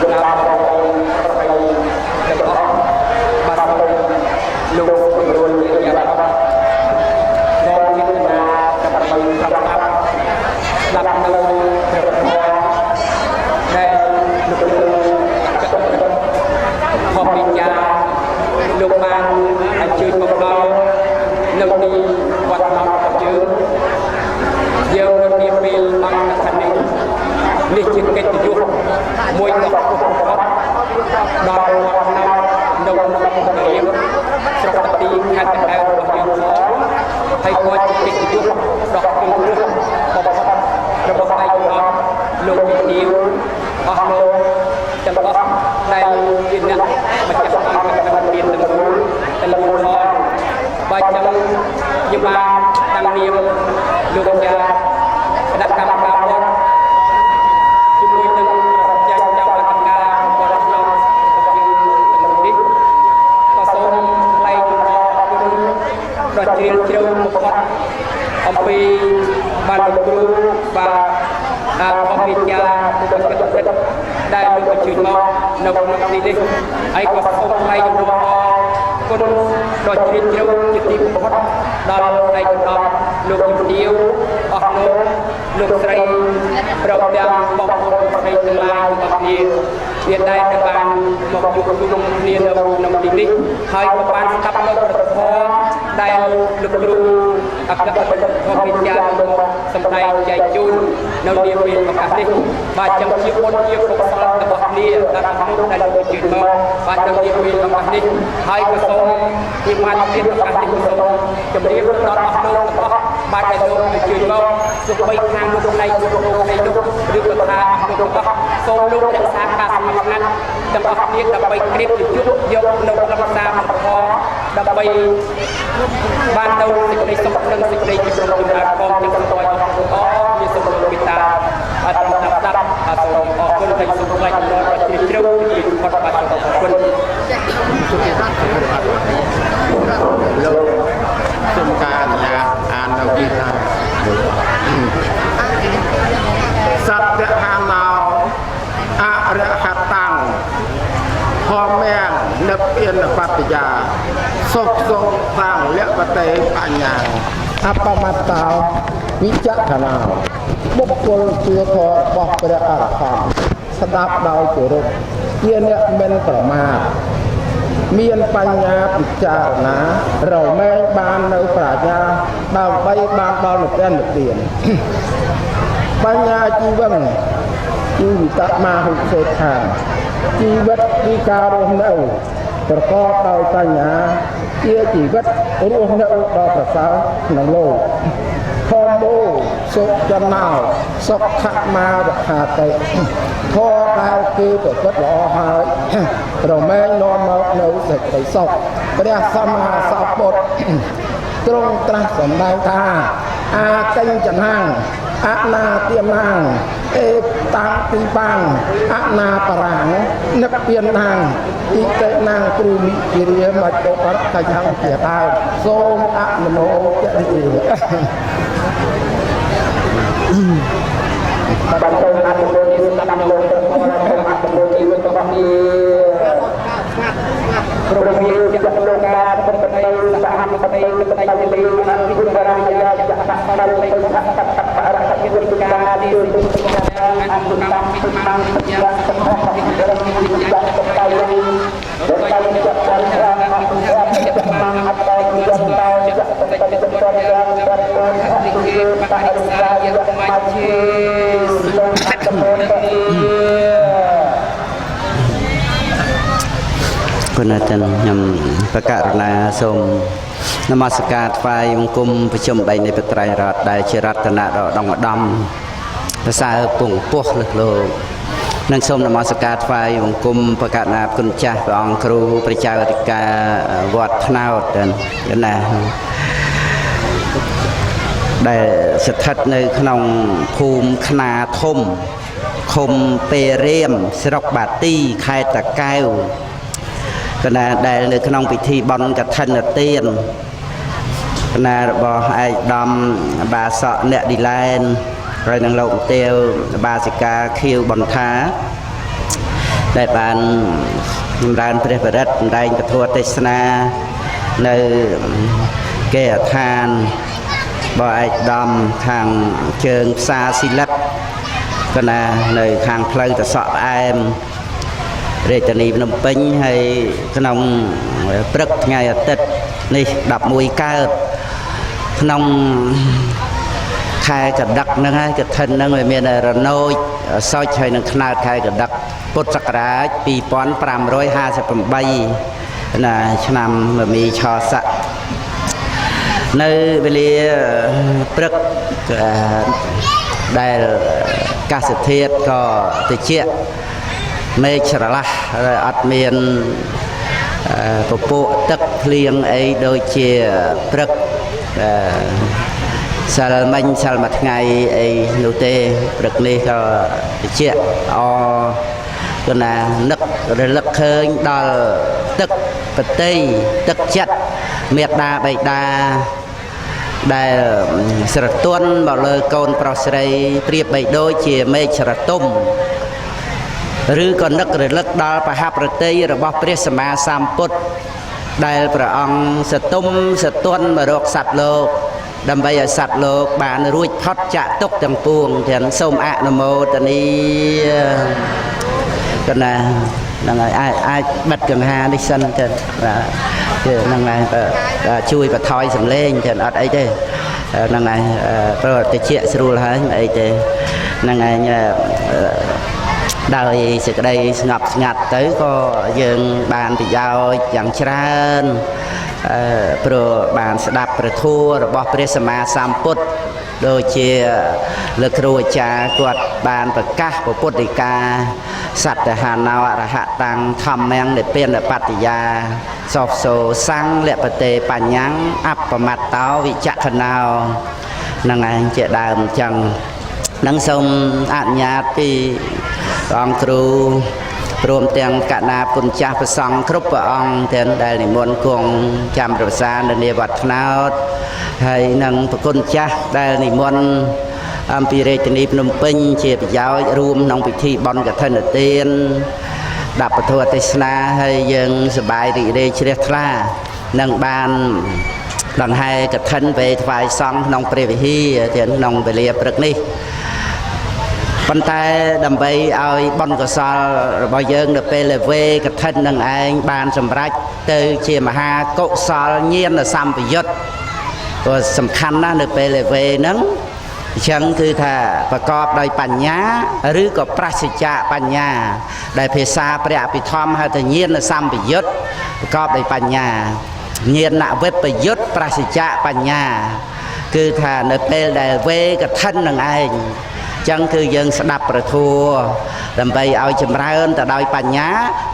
អ ដែលជាអ្នកម្ចាស់អង្គការមានទាំងមូលទាំងមូលផងបើចឹងជាបានតាំងនាមលោកអាចារ្យគណៈកម្មការវត្តជាមួយនឹងប្រជាជនចៅអធិការវត្តក្នុងយើងទាំងនេះក៏សូមថ្លែងអំណរគុណដ៏ជ្រាលជ្រៅបំផុតអំពីបានលោកគ្រូបាទអភិជាបុគ្គលិកពិតដែលលោកបញ្ជូនមកនៅក្នុងទីនេះហើយក៏សូមថ្លែងអំណរគុណដ៏ជ្រាលជ្រៅជាទីបំផុតដល់ឯកឧត្តមលោកជំទាវអស់លោកស្រីប្រពទាំងបងប្អូនស្រីទាំងឡាយរបស់គ្នាជាដែលបានមកជួបជុំគ្នានៅក្នុងទីនេះហើយក៏បានស្ដាប់នៅប្រធមដែលលោកគ្រូអគ្គបណ្ឌិតធម្មវិទ្យាមកសម្ដែងចែកជូននៅនាពេលឱកាសនេះបាទចឹងជាបុណ្យជាកុសលរបស់គ្នាតាមក្នុងដែលលោកជឿមកបាទនៅនាពេលឱកាសនេះហើយក៏សូមជាបានទៀតឱកាសនេះក៏សូមជម្រាបដល់អស់លោកទាំងអស់បាទដែលលោកជឿមកសុខបីខាងលោកនៃលោកនៃលោកឬក៏ថាអស់លោកទាំងអស់សូមលោករក្សាការស្មោះស្ម័គ្រទាំងអស់គ្នាដើម្បីក្រៀបជាជួបយកនៅក្នុងសាមគ្គដើម្បីបាននៅសេចក្តីសុខនិងសេចក្តីចម្រុងចម្រើនផងទាំងសម្រាប់អស់មានសុខលោកពិតាអត់តាមដាប់អសូមអរគុណហើយសូមថ្លែងអំណរដ៏ជ្រាលជ្រៅពីផុតបាទអរគុណលោកសូមការអនុញ្ញាតអាននៅទីថាសត្យហាមោអរហតាំងហមេងនឹកអៀនបត្តិយាសុខសុខតាំងលក្ខបតេបញ្ញាអបមត្តោវិចក្ខណោបុគ្គលជាធម៌របស់ព្រះអរហន្តស្ដាប់ដោយគោរពជាអ្នកមិនប្រមាទមានបញ្ញាពិចារណារមែងបាននៅប្រាជ្ញាដើម្បីបានដល់និព្វាននិព្វានបញ្ញាជីវៈជីវិតមាហុសេដ្ឋានជីវិតគឺការរស់នៅប្រកបដោយបញ្ញាជាជីវិតរស់នៅដ៏ប្រសើរក្នុងលោកធម្មោសុចណោសុខមារហាតិធម៌ដែលគឺប្រព្រឹត្តល្អហើយរមែងនាំមកនៅសេចក្តីសុខព្រះសម្មាសម្ពុទ្ធទ្រង់ត្រាស់សម្ដែងថាអាកញ្ចនាងអនាទាមាំងអេតាំងពីបាំងអនាបរាំងនឹកពៀនណាងអ៊ីតេណាងគ្រូមិជារាមច្ចុបរថយ៉ាងជាដើមសូមអនុមោទនាបានទៅអនុមោទនាតាមលោកទាំងអស់អនុមោទនារបស់នេះព្រមមានចិត្តលោកការបំពេញសហមបតីកតៃលីអភិគុណរាជចាក់ដាក់ដល់លេខបរកវិទ្យាទីសុខអនុកម្មពិមាវិទ្យាសម្បត្តិវិទ្យាវិទ្យាកតៃលីដោយចាត់ការអភិគុណរាជចាក់បានអបតយវិទ្យាចាក់បតិសុទ្ធយ៉ាងប្រពន្ធអធិគេបតរិសាយមជ្ឈេសុខអត្តមោទនីគុណចាន់ខ្ញុំប្រកាសណាសូមនមស្ការថ្វាយបង្គំប្រជុំ3នៃបត្រៃរតដែលជារតនៈដ៏ដងឧត្តមប្រសើរពងពោះលើកលោកនិងសូមនមស្ការថ្វាយបង្គំប្រកាសណាគុណចាស់ព្រះអង្គគ្រូព្រះចៅអធិការវត្តថ្នោតណាដែលស្ថិតនៅក្នុងភូមិខ្នាធំឃុំពេរៀមស្រុកបាទីខេត្តតាកែវកណាដែលនៅក្នុងពិធីបុណ្យកឋិនទានកណារបស់ឯកឧត្តមបាសកអ្នកឌីឡែនហើយនឹងលោកទាវបាសិកាខៀវបន្តាដែលបានចម្រើនព្រះបរិត្តសម្ដែងពធទេសនានៅគេអដ្ឋានរបស់ឯកឧត្តមខាងជើងផ្សារស៊ីលឹកកណានៅខាងផ្លូវតសក់ផ្អែមរាជធានីភ្នំពេញហើយក្នុងព្រឹកថ្ងៃអាទិត្យនេះ11កើតក្នុងខែកដឹកហ្នឹងហើយកឋិនហ្នឹងវាមានរណូចសុចហើយនឹងខ្នើតខែកដឹកពុទ្ធសករាជ2558ណាឆ្នាំមមីឆស័កនៅវេលាព្រឹកដែលកាសធាតុក៏តិច មេឃស្រឡះអត់មានពពួកទឹកភ្លៀងអីដូចជាព្រឹកសិលមិញសិលមួយថ្ងៃអីនោះទេព្រឹកនេះក៏តិចគឺណានឹករលឹកឃើញដល់ទឹកប្រតិទឹកចិត្តមេត្តាបិតាដែលស្រទន់មកលើកូនប្រុសស្រីប្រៀបបីដូចជាមេឃស្រទុំឬក៏នឹករលឹកដល់បហប្រតិរបស់ព្រះសម្មាសម្ពុទ្ធដែលព្រះអង្គសតុំសទន់មករកសត្វលោកដើម្បីឲ្យសត្វលោកបានរួចផុតចាកទុក្ខទាំងពួងទាំងសូមអនុមោទនីកណាហ្នឹងហើយអាចបិទកង្ហានេះសិនទៅហ្នឹងហើយជួយបន្ថយសំឡេងទៅអត់អីទេហ្នឹងហើយព្រោះតិចស្រួលហើយអីទេហ្នឹងហើយដោយសេចក្តីស្ងប់ស្ងាត់ទៅក៏យើងបានប្រយោជន៍យ៉ាងច្រើនព្រោះបានស្ដាប់ព្រះធម៌របស់ព្រះសម្មាសម្ពុទ្ធដូចជាលោកគ្រូអាចារ្យគាត់បានប្រកាសពុទ្ធដីកាសត្យហាណោអរហតាំងធម្មំនិព្វានបត្តិយាសោសោសੰលពតេបញ្ញាំអបមត្តោវិចក្ខណោនឹងឯងជាដើមចឹងនឹងសូមអនុញ្ញាតពីអង្គគ្រូព្រមទាំងកណាគុណចាស់ព្រះសង្ឃគ្រប់ព្រះអង្គទាំងដែលនិមន្តគង់ចាំប្រសានៅនាវត្តថ្នោតហើយនឹងប្រគុណចាស់ដែលនិមន្តអំពីរាជធានីភ្នំពេញជាប្រយោជន៍រួមក្នុងពិធីបុណ្យកឋិនទានដាក់ពធទេសនាហើយយើងសប្បាយរីករាយជ្រះថ្លានឹងបានដង្ហែកឋិនvềថ្វាយសង្ឃក្នុងព្រះវិហារទាំងក្នុងវេលាព្រឹកនេះប៉ុន្តែដើម្បីឲ្យបុណ្យកុសលរបស់យើងនៅពេលវេកឋិននឹងឯងបានសម្រេចទៅជាមហាកុសលញាណសម្បយុត្តក៏សំខាន់ណាស់នៅពេលវេហ្នឹងអញ្ចឹងគឺថាប្រកបដោយបញ្ញាឬក៏ប្រសិជ្ជៈបញ្ញាដែលភាសាព្រះអភិធម្មហៅថាញាណសម្បយុត្តប្រកបដោយបញ្ញាញាណវិបយុត្តប្រសិជ្ជៈបញ្ញាគឺថានៅពេលដែលវេកឋិននឹងឯងចឹងគឺយើងស្ដាប់ព្រះធម៌ដើម្បីឲ្យចម្រើនទៅដោយបញ្ញា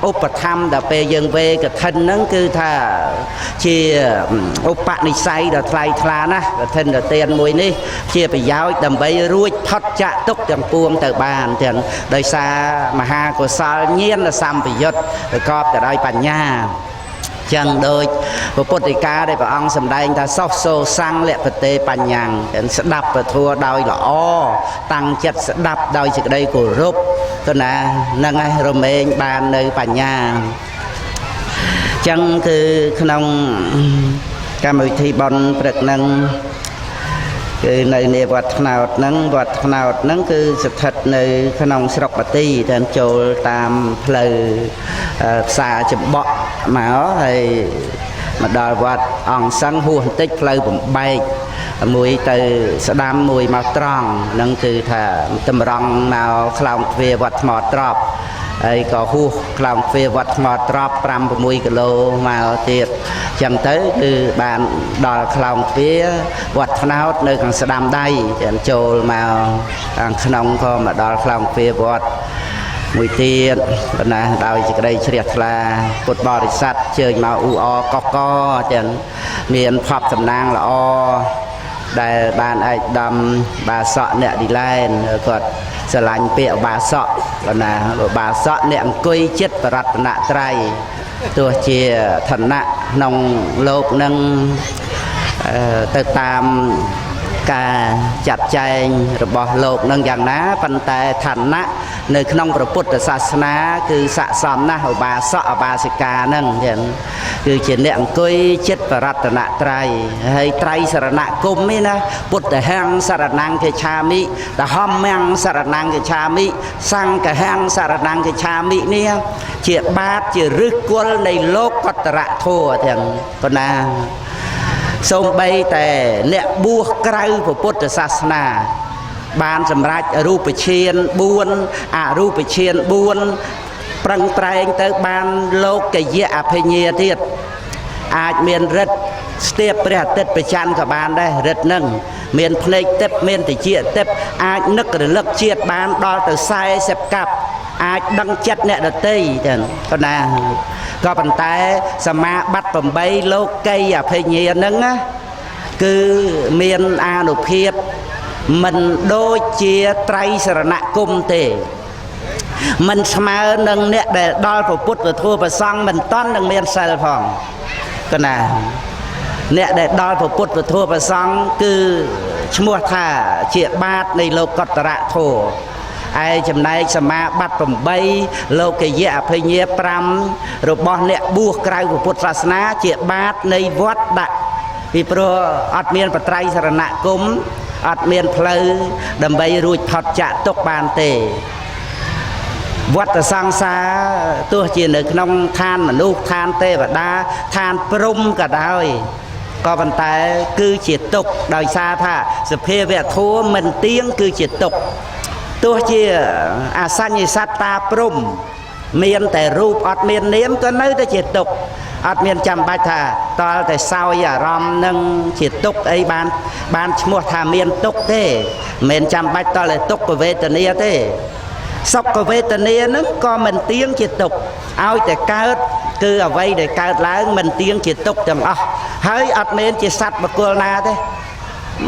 ឧបធម្មដល់ពេលយើងវេកឋិនហ្នឹងគឺថាជាឧបនិស្ស័យដ៏ថ្លៃថ្លាណាស់កឋិនទៅទានមួយនេះជាប្រយោជន៍ដើម្បីរួចផុតចាកទុក្ខទាំងពួងទៅបានទាំងដោយសារមហាកុសលញាណសម្បយុត្តប្រកបទៅដោយបញ្ញាចឹងដូចពុទ្ធដីកាដែលព្រះអង្គសម្ដែងថាសោសោសੰលពតេបញ្ញាំស្ដាប់ពធដោយល្អតាំងចិត្តស្ដាប់ដោយសេចក្តីគោរពទៅណានឹងឯងរមែងបាននៅបញ្ញាចឹងគឺក្នុងកម្មវិធីបុណ្យព្រឹកហ្នឹងគឺនៅនាវត្តថ្នោតហ្នឹងវត្តថ្នោតហ្នឹងគឺស្ថិតនៅក្នុងស្រុកបាទីតែចូលតាមផ្លូវផ្សារចម្បក់មកហើយមកដល់វត្តអង្គសឹងហួសបន្តិចផ្លូវបំបែកមួយទៅស្ដាំមួយមកត្រង់ហ្នឹងគឺថាតម្រង់មកខ្លោងទ្វារវត្តថ្មត្រប់ហើយក៏ហួសខ្លោងទ្វារវត្តថ្មត្រប់ 5-6 គីឡូមកទៀតចឹងទៅគឺបានដល់ខ្លោងទ្វារវត្តថ្នោតនៅខាងស្ដាំដៃចូលមកខាងក្នុងក៏មកដល់ខ្លោងទ្វារវត្តមួយទៀតបណ្ណាដោយសេចក្តីជ្រះថ្លាពុទ្ធបរិស័ទជើញមកអ៊ូអកកចឹងមានផប់តំណាងល្អដែលបានឯកឧត្តមបាសកអ្នកឌីឡែនគាត់ស្រឡាញ់ពាក្យបាសកបណ្ណាបាសកអ្នកអង្គុយចិត្តបរតនត្រ័យទោះជាឋានៈក្នុងលោកនឹងទៅតាមការចាត់ចែងរបស់លោកនឹងយ៉ាងណាប៉ុន្តែឋានៈនៅក្នុងព្រះពុទ្ធសាសនាគឺស័ក្តិសមណាស់ឧបាសកឧបាសិកាហ្នឹងចឹងគឺជាអ្នកអង្គុយចិត្តបរតនត្រ័យហើយត្រៃសរណគមនេះណាពុទ្ធហੰសរណង្កេឆាមិតហម្មំសរណង្កេឆាមិសង្ឃហੰសរណង្កេឆាមិនេះជាបាតជាឫសគល់នៃលោកកតរធម៌ទាំងប៉ុណ្ណាសូម្បីតែអ្នកបួសក្រៅពុទ្ធសាសនាបានសម្រេចរូបឈាន4អរូបឈាន4ប្រឹងប្រែងទៅបានលោកយៈអភិញ្ញាទៀតអាចមានរិទ្ធស្ទាបព្រះអាទិត្យប្រច័នក៏បានដែររិទ្ធនឹងមានភ្នែកទឹកមានតិចទឹកអាចនឹករលឹកជាតិបានដល់ទៅ40កាប់ អាចដឹងចិត្តអ្នកដទៃចឹងប៉ុណ្ណាក៏ប៉ុន្តែសមាបត្តិ8លោកីអភិញ្ញាហ្នឹងណាគឺមានអានុភាពមិនដូចជាត្រៃសរណគមទេមិនស្មើនឹងអ្នកដែលដល់ព្រះពុទ្ធព្រះធម៌ព្រះសង្ឃមិនតន់នឹងមានសិលផងកណាអ្នកដែលដល់ព្រះពុទ្ធព្រះធម៌ព្រះសង្ឃគឺឈ្មោះថាជាបាតនៃលោកកតរៈធម៌ឯចំណែកសមាបត្តិ8លោកយៈអភិញ្ញា5របស់អ្នកបួសក្រៅពុទ្ធសាសនាជាបាតនៃវត្តដាក់ពីព្រោះអត់មានបត្រៃសរណគមអត់មានផ្លូវដើម្បីរួចផុតចាកទុក្ខបានទេវត្តសង្សារទោះជានៅក្នុងឋានមនុស្សឋានទេវតាឋានព្រំក៏ដោយក៏ប៉ុន្តែគឺជាទុក្ខដោយសារថាសភាវៈធម៌មិនទៀងគឺជាទុក្ខទោះជាអសញ្ញសត្វតាព្រំមានតែរូបអត់មាននាមក៏នៅតែជាទុក្ខអត់មានចាំបាច់ថាតើតែសោយអារម្មណ៍នឹងជាទុក្ខអីបានឈ្មោះថាមានទុក្ខទេមិនចាំបាច់តើតែទុក្ខវេទនាទេសុខវេទនានឹងក៏មិនទៀងជាទុក្ខឲ្យតែកើតគឺអ្វីដែលកើតឡើងមិនទៀងជាទុក្ខទាំងអស់ហើយអត់មែនជាសត្វបុគ្គលណាទេ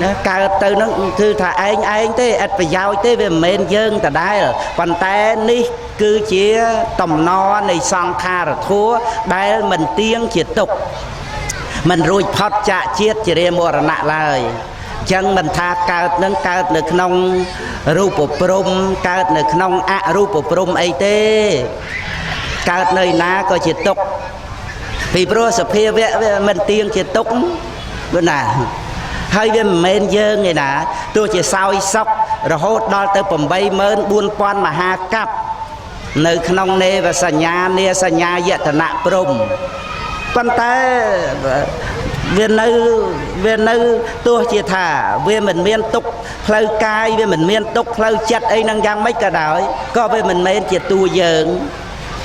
ណាកើតទៅនឹងគឺថាឯងទេឥតប្រយោជន៍ទេវាមិនមែនយើងដដែលប៉ុន្តែនេះគឺជាតំណនៃសង្ខារធัวដែលមិនទៀងជាទុក្ខមិនរួចផុតចាកជាតិជារាមរណៈឡើយចឹងមិនថាកើតនឹងកើតនៅក្នុងរូបព្រំកើតនៅក្នុងអរូបព្រំអីទេកើតនៅណាក៏ជាទុក្ខពីព្រោះសភាវៈវាមិនទៀងជាទុក្ខព្រោះណាហើយវាមិនមែនយើងទេណាទោះជាសោយសុខរហូតដល់ទៅ84000មហាកັບនៅក្នុងនេវសញ្ញានាសញ្ញាយតនៈព្រំប៉ុន្តែវានៅទោះជាថាវាមិនមានទុក្ខផ្លូវកាយវាមិនមានទុក្ខផ្លូវចិត្តអីហ្នឹងយ៉ាងម៉េចក៏ដោយក៏វាមិនមែនជាតួយើង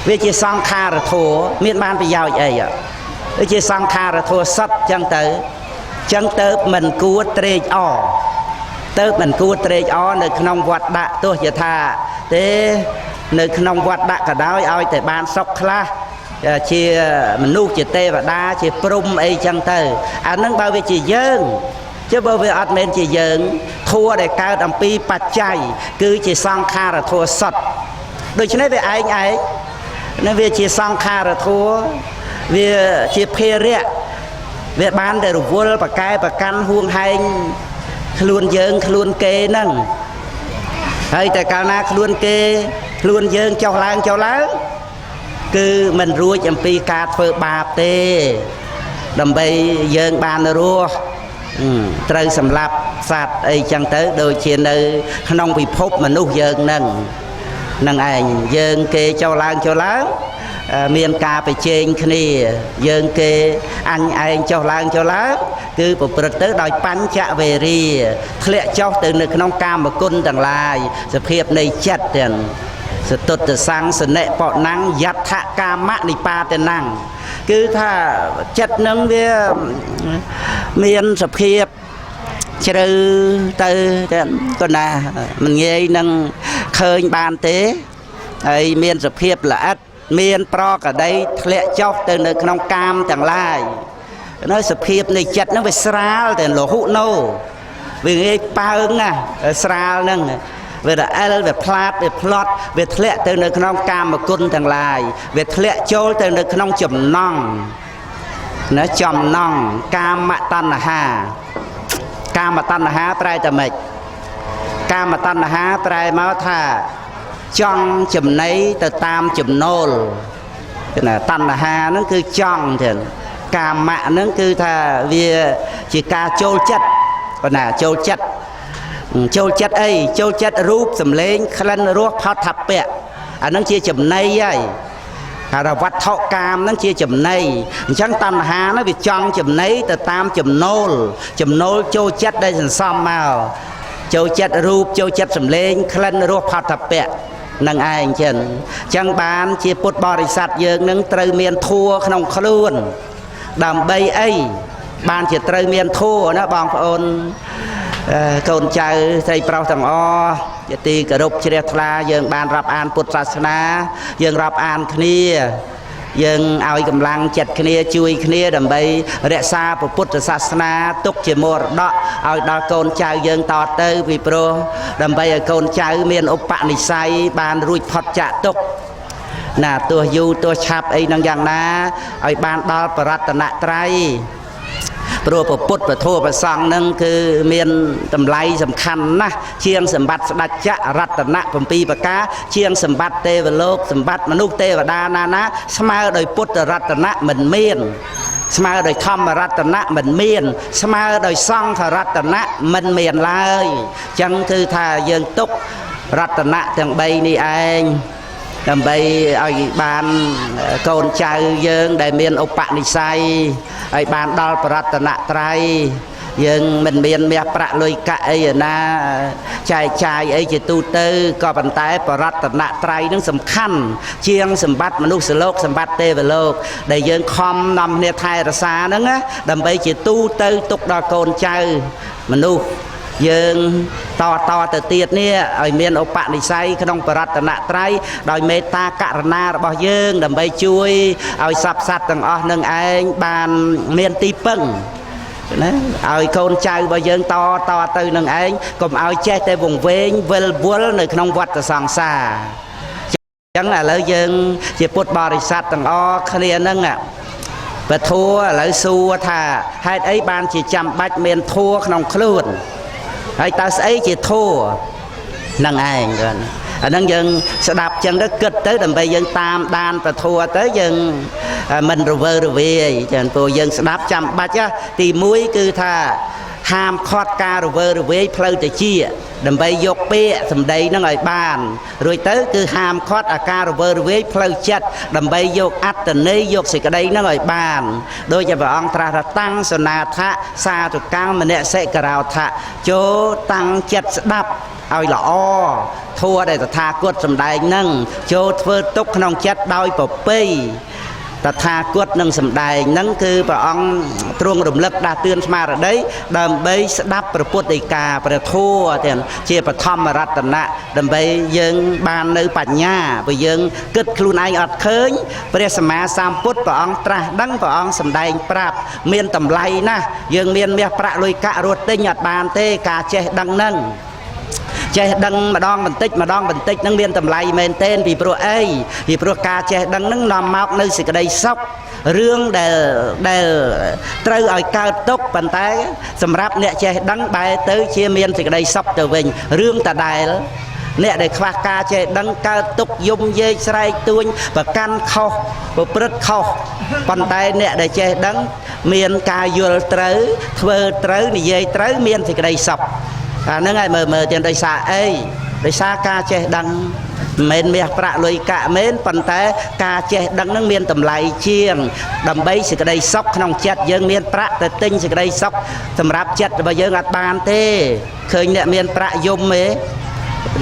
វាជាសង្ខារធัวមានបានប្រយោជន៍អីវាជាសង្ខារធัวសត្វចឹងទៅមិនគួរត្រេកអរមិនគួរត្រេកអរនៅក្នុងវត្តដាក់ទោះជាថាទេនៅក្នុងវត្តដាក់ក៏ដោយឲ្យតែបានសុខខ្លះជាមនុស្សជាទេវតាជាព្រំអីចឹងទៅអានឹងបើវាជាយើងchứបើវាអត់មែនជាយើងធัวដែលកើតអំពីបច្ច័យគឺជាសង្ខារធัวសត្វដូច្នេះវាឯងនេះវាជាសង្ខារធัวវាជាភារៈវាបានតែរវល់ប្រកែប្រកាន់ហួងហែងខ្លួនយើងខ្លួនគេហ្នឹងហើយតែកាលណាខ្លួនគេខ្លួនយើងចុះឡើងគឺមិនរួចអំពីការធ្វើបាបទេដើម្បីយើងបានរស់ត្រូវសម្លាប់សត្វអីចឹងទៅដូចជានៅក្នុងពិភពមនុស្សយើងនឹងឯងយើងគេចុះឡើងមានការប្រជែងគ្នាយើងគេអញឯងចុះឡើងគឺប្រព្រឹត្តទៅដោយបញ្ចវេរីធ្លាក់ចុះទៅនៅក្នុងកាមគុណទាំងឡាយសភាពនៃចិត្តទាំងសតុត្តសង្សនិបណੰយដ្ឋកាមនិបាតនੰគឺថាចិត្តនឹងវាមានសភាពជ្រៅទៅក៏ណាមិនងាយនឹងឃើញបានទេហើយមានសភាពល្អិតមានប្រកដីធ្លាក់ចុះទៅនៅក្នុងកាមទាំងឡាយនៅសភាពនៃចិត្តហ្នឹងវាស្រាលតែលហុណូវាងាយប៉ើងណាស្រាលហ្នឹងវារអិលវាផ្លាតវាផ្លត់វាធ្លាក់ទៅនៅក្នុងកាមគុណទាំងឡាយវាធ្លាក់ចូលទៅនៅក្នុងចំណង់ណាចំណង់កាមតណ្ហាប្រែតែម៉េចកាមតណ្ហាប្រែមកថាចង់ចំណៃទៅតាមចំណូលគឺណាតណ្ហាហ្នឹងគឺចង់ទេកាមៈហ្នឹងគឺថាវាជាការចូលចិត្តប៉ុណ្ណាចូលចិត្តអីចូលចិត្តរូបសម្លេងក្លិនរសផតថពៈអាហ្នឹងជាចំណៃហើយហើយវត្ថុកាមហ្នឹងជាចំណៃអញ្ចឹងតណ្ហាហ្នឹងវាចង់ចំណៃទៅតាមចំណូលចូលចិត្តដែលសន្សំមកចូលចិត្តរូបចូលចិត្តសម្លេងក្លិនរសផតថពៈនឹងឯងចឹងបានជាពុទ្ធបរិស័ទយើងនឹងត្រូវមានធัวក្នុងខ្លួនដើម្បីអីបានជាត្រូវមានធัวណាបងប្អូន កូនចៅស្រីប្រុសទាំងអស់ជាទីគោរពជ្រះថ្លាយើងបានរាប់អានពុទ្ធសាសនាយើងរាប់អានគ្នាយើងឲ្យកម្លាំងចិត្តគ្នាជួយគ្នាដើម្បីរក្សាពុទ្ធសាសនាទុកជាមរតកឲ្យដល់កូនចៅយើងតទៅពីព្រោះដើម្បីឲ្យកូនចៅមានឧបនិស្ស័យបានរួចផុតចាកទុក្ខណាទោះយូរទោះឆាប់អីនឹងយ៉ាងណាឲ្យបានដល់បរតនត្រ័យព្រោះពុទ្ធពធប្រសង្ឃនឹងគឺមានតម្លៃសំខាន់ណាស់ជាងសម្បត្តិស្ដេចចក្ររតនៈ7ប្រការជាងសម្បត្តិទេវលោកសម្បត្តិមនុស្សទេវតាណាស្មើដោយពុទ្ធរតនៈមិនមានស្មើដោយធម្មរតនៈមិនមានស្មើដោយសង្ឃរតនៈមិនមានឡើយអញ្ចឹងគឺថាយើងទុករតនៈទាំង3នេះឯងដើម្បីឲ្យបានកូនចៅយើងដែលមានឧបនិស្ស័យឲ្យបានដល់បរតនត្រ័យយើងមិនមានមាសប្រាក់លុយកាក់អីណាចែកចាយអីជាទូទៅក៏ប៉ុន្តែបរតនត្រ័យនឹងសំខាន់ជាងសម្បត្តិមនុស្សលោកសម្បត្តិទេវលោកដែលយើងខំនាំគ្នាថែរក្សាហ្នឹងណាដើម្បីជាទូទៅទុកដល់កូនចៅមនុស្សយើងតទៅទៀតនេះឲ្យមានឧបនិស្ស័យក្នុងបរតនត្រ័យដោយមេត្តាករុណារបស់យើងដើម្បីជួយឲ្យសព្វសត្វទាំងអស់នឹងឯងបានមានទីពឹងណាឲ្យកូនចៅរបស់យើងតទៅនឹងឯងកុំឲ្យចេះតែវង្វេងវិលវល់នៅក្នុងវដ្តសង្សារអញ្ចឹងឥឡូវយើងជាពុទ្ធបរិស័ទទាំងអស់គ្នាហ្នឹងពធัวឥឡូវសួរថាហេតុអីបានជាចាំបាច់មានធัวក្នុងខ្លួនហើយតើស្អីជាធัวនឹងឯងគាត់អាហ្នឹងយើងស្ដាប់ចឹងទៅគិតទៅដើម្បីយើងតាមដានពធัวទៅយើងមិនរវើរវាយចឹងព្រោះយើងស្ដាប់ចាំបាច់ទី1គឺថាហាមឃាត់ការរវើរវាយផ្លូវតិចដើម្បីយកពាក្យសម្ដីនឹងឲ្យបានរួចទៅគឺហាមឃាត់អាការរវើរវាយផ្លូវចិត្តដើម្បីយកអត្តន័យយកសេចក្តីនឹងឲ្យបានដោយជាព្រះអង្គត្រាស់ថាតាំងសនាថៈសាទុកាំមនសិករោថៈចូលតាំងចិត្តស្ដាប់ឲ្យល្អធัวដែលតថាគតសម្ដែងនឹងចូលធ្វើទុកក្នុងចិត្តដោយប្រពៃតថាគតនឹងសម្ដែងហ្នឹងគឺព្រះអង្គទ្រង់រំលឹកដាស់តឿនស្មារតីដើម្បីស្ដាប់ព្រះពុទ្ធដីកាព្រះធម៌ទាំងជាបឋមរតនៈដើម្បីយើងបាននៅបញ្ញាព្រោះយើងគិតខ្លួនឯងអត់ឃើញព្រះសម្មាសម្ពុទ្ធព្រះអង្គត្រាស់ដឹងព្រះអង្គសម្ដែងប្រាប់មានតម្លៃណាស់យើងមានមាសប្រាក់លុយកាក់រត់ទិញអត់បានទេការចេះដឹងហ្នឹងចេះដឹងម្ដងបន្តិចនឹងមានតម្លៃមែនទែនពីព្រោះអីពីព្រោះការចេះដឹងនឹងនាំមកនៅសេចក្តីសុខរឿងដែលត្រូវឲ្យកើតទុកប៉ុន្តែសម្រាប់អ្នកចេះដឹងបែរទៅជាមានសេចក្តីសុខទៅវិញរឿងតដែលអ្នកដែលខ្វះការចេះដឹងកើតទុកយំយេកស្រែកទួញប្រកាន់ខុសប្រព្រឹត្តខុសប៉ុន្តែអ្នកដែលចេះដឹងមានការយល់ត្រូវធ្វើត្រូវនិយាយត្រូវមានសេចក្តីសុខអាហ្នឹងហើយមើលទៀតដោយសារអីដោយសារការចេះដឹងមិនមែនមាសប្រាក់លុយកាក់មែនប៉ុន្តែការចេះដឹងនឹងមានតម្លៃជាងដើម្បីសេចក្តីសុខក្នុងចិត្តយើងមានប្រាក់ទៅទិញសេចក្តីសុខសម្រាប់ចិត្តរបស់យើងអត់បានទេឃើញអ្នកមានប្រាក់យំទេ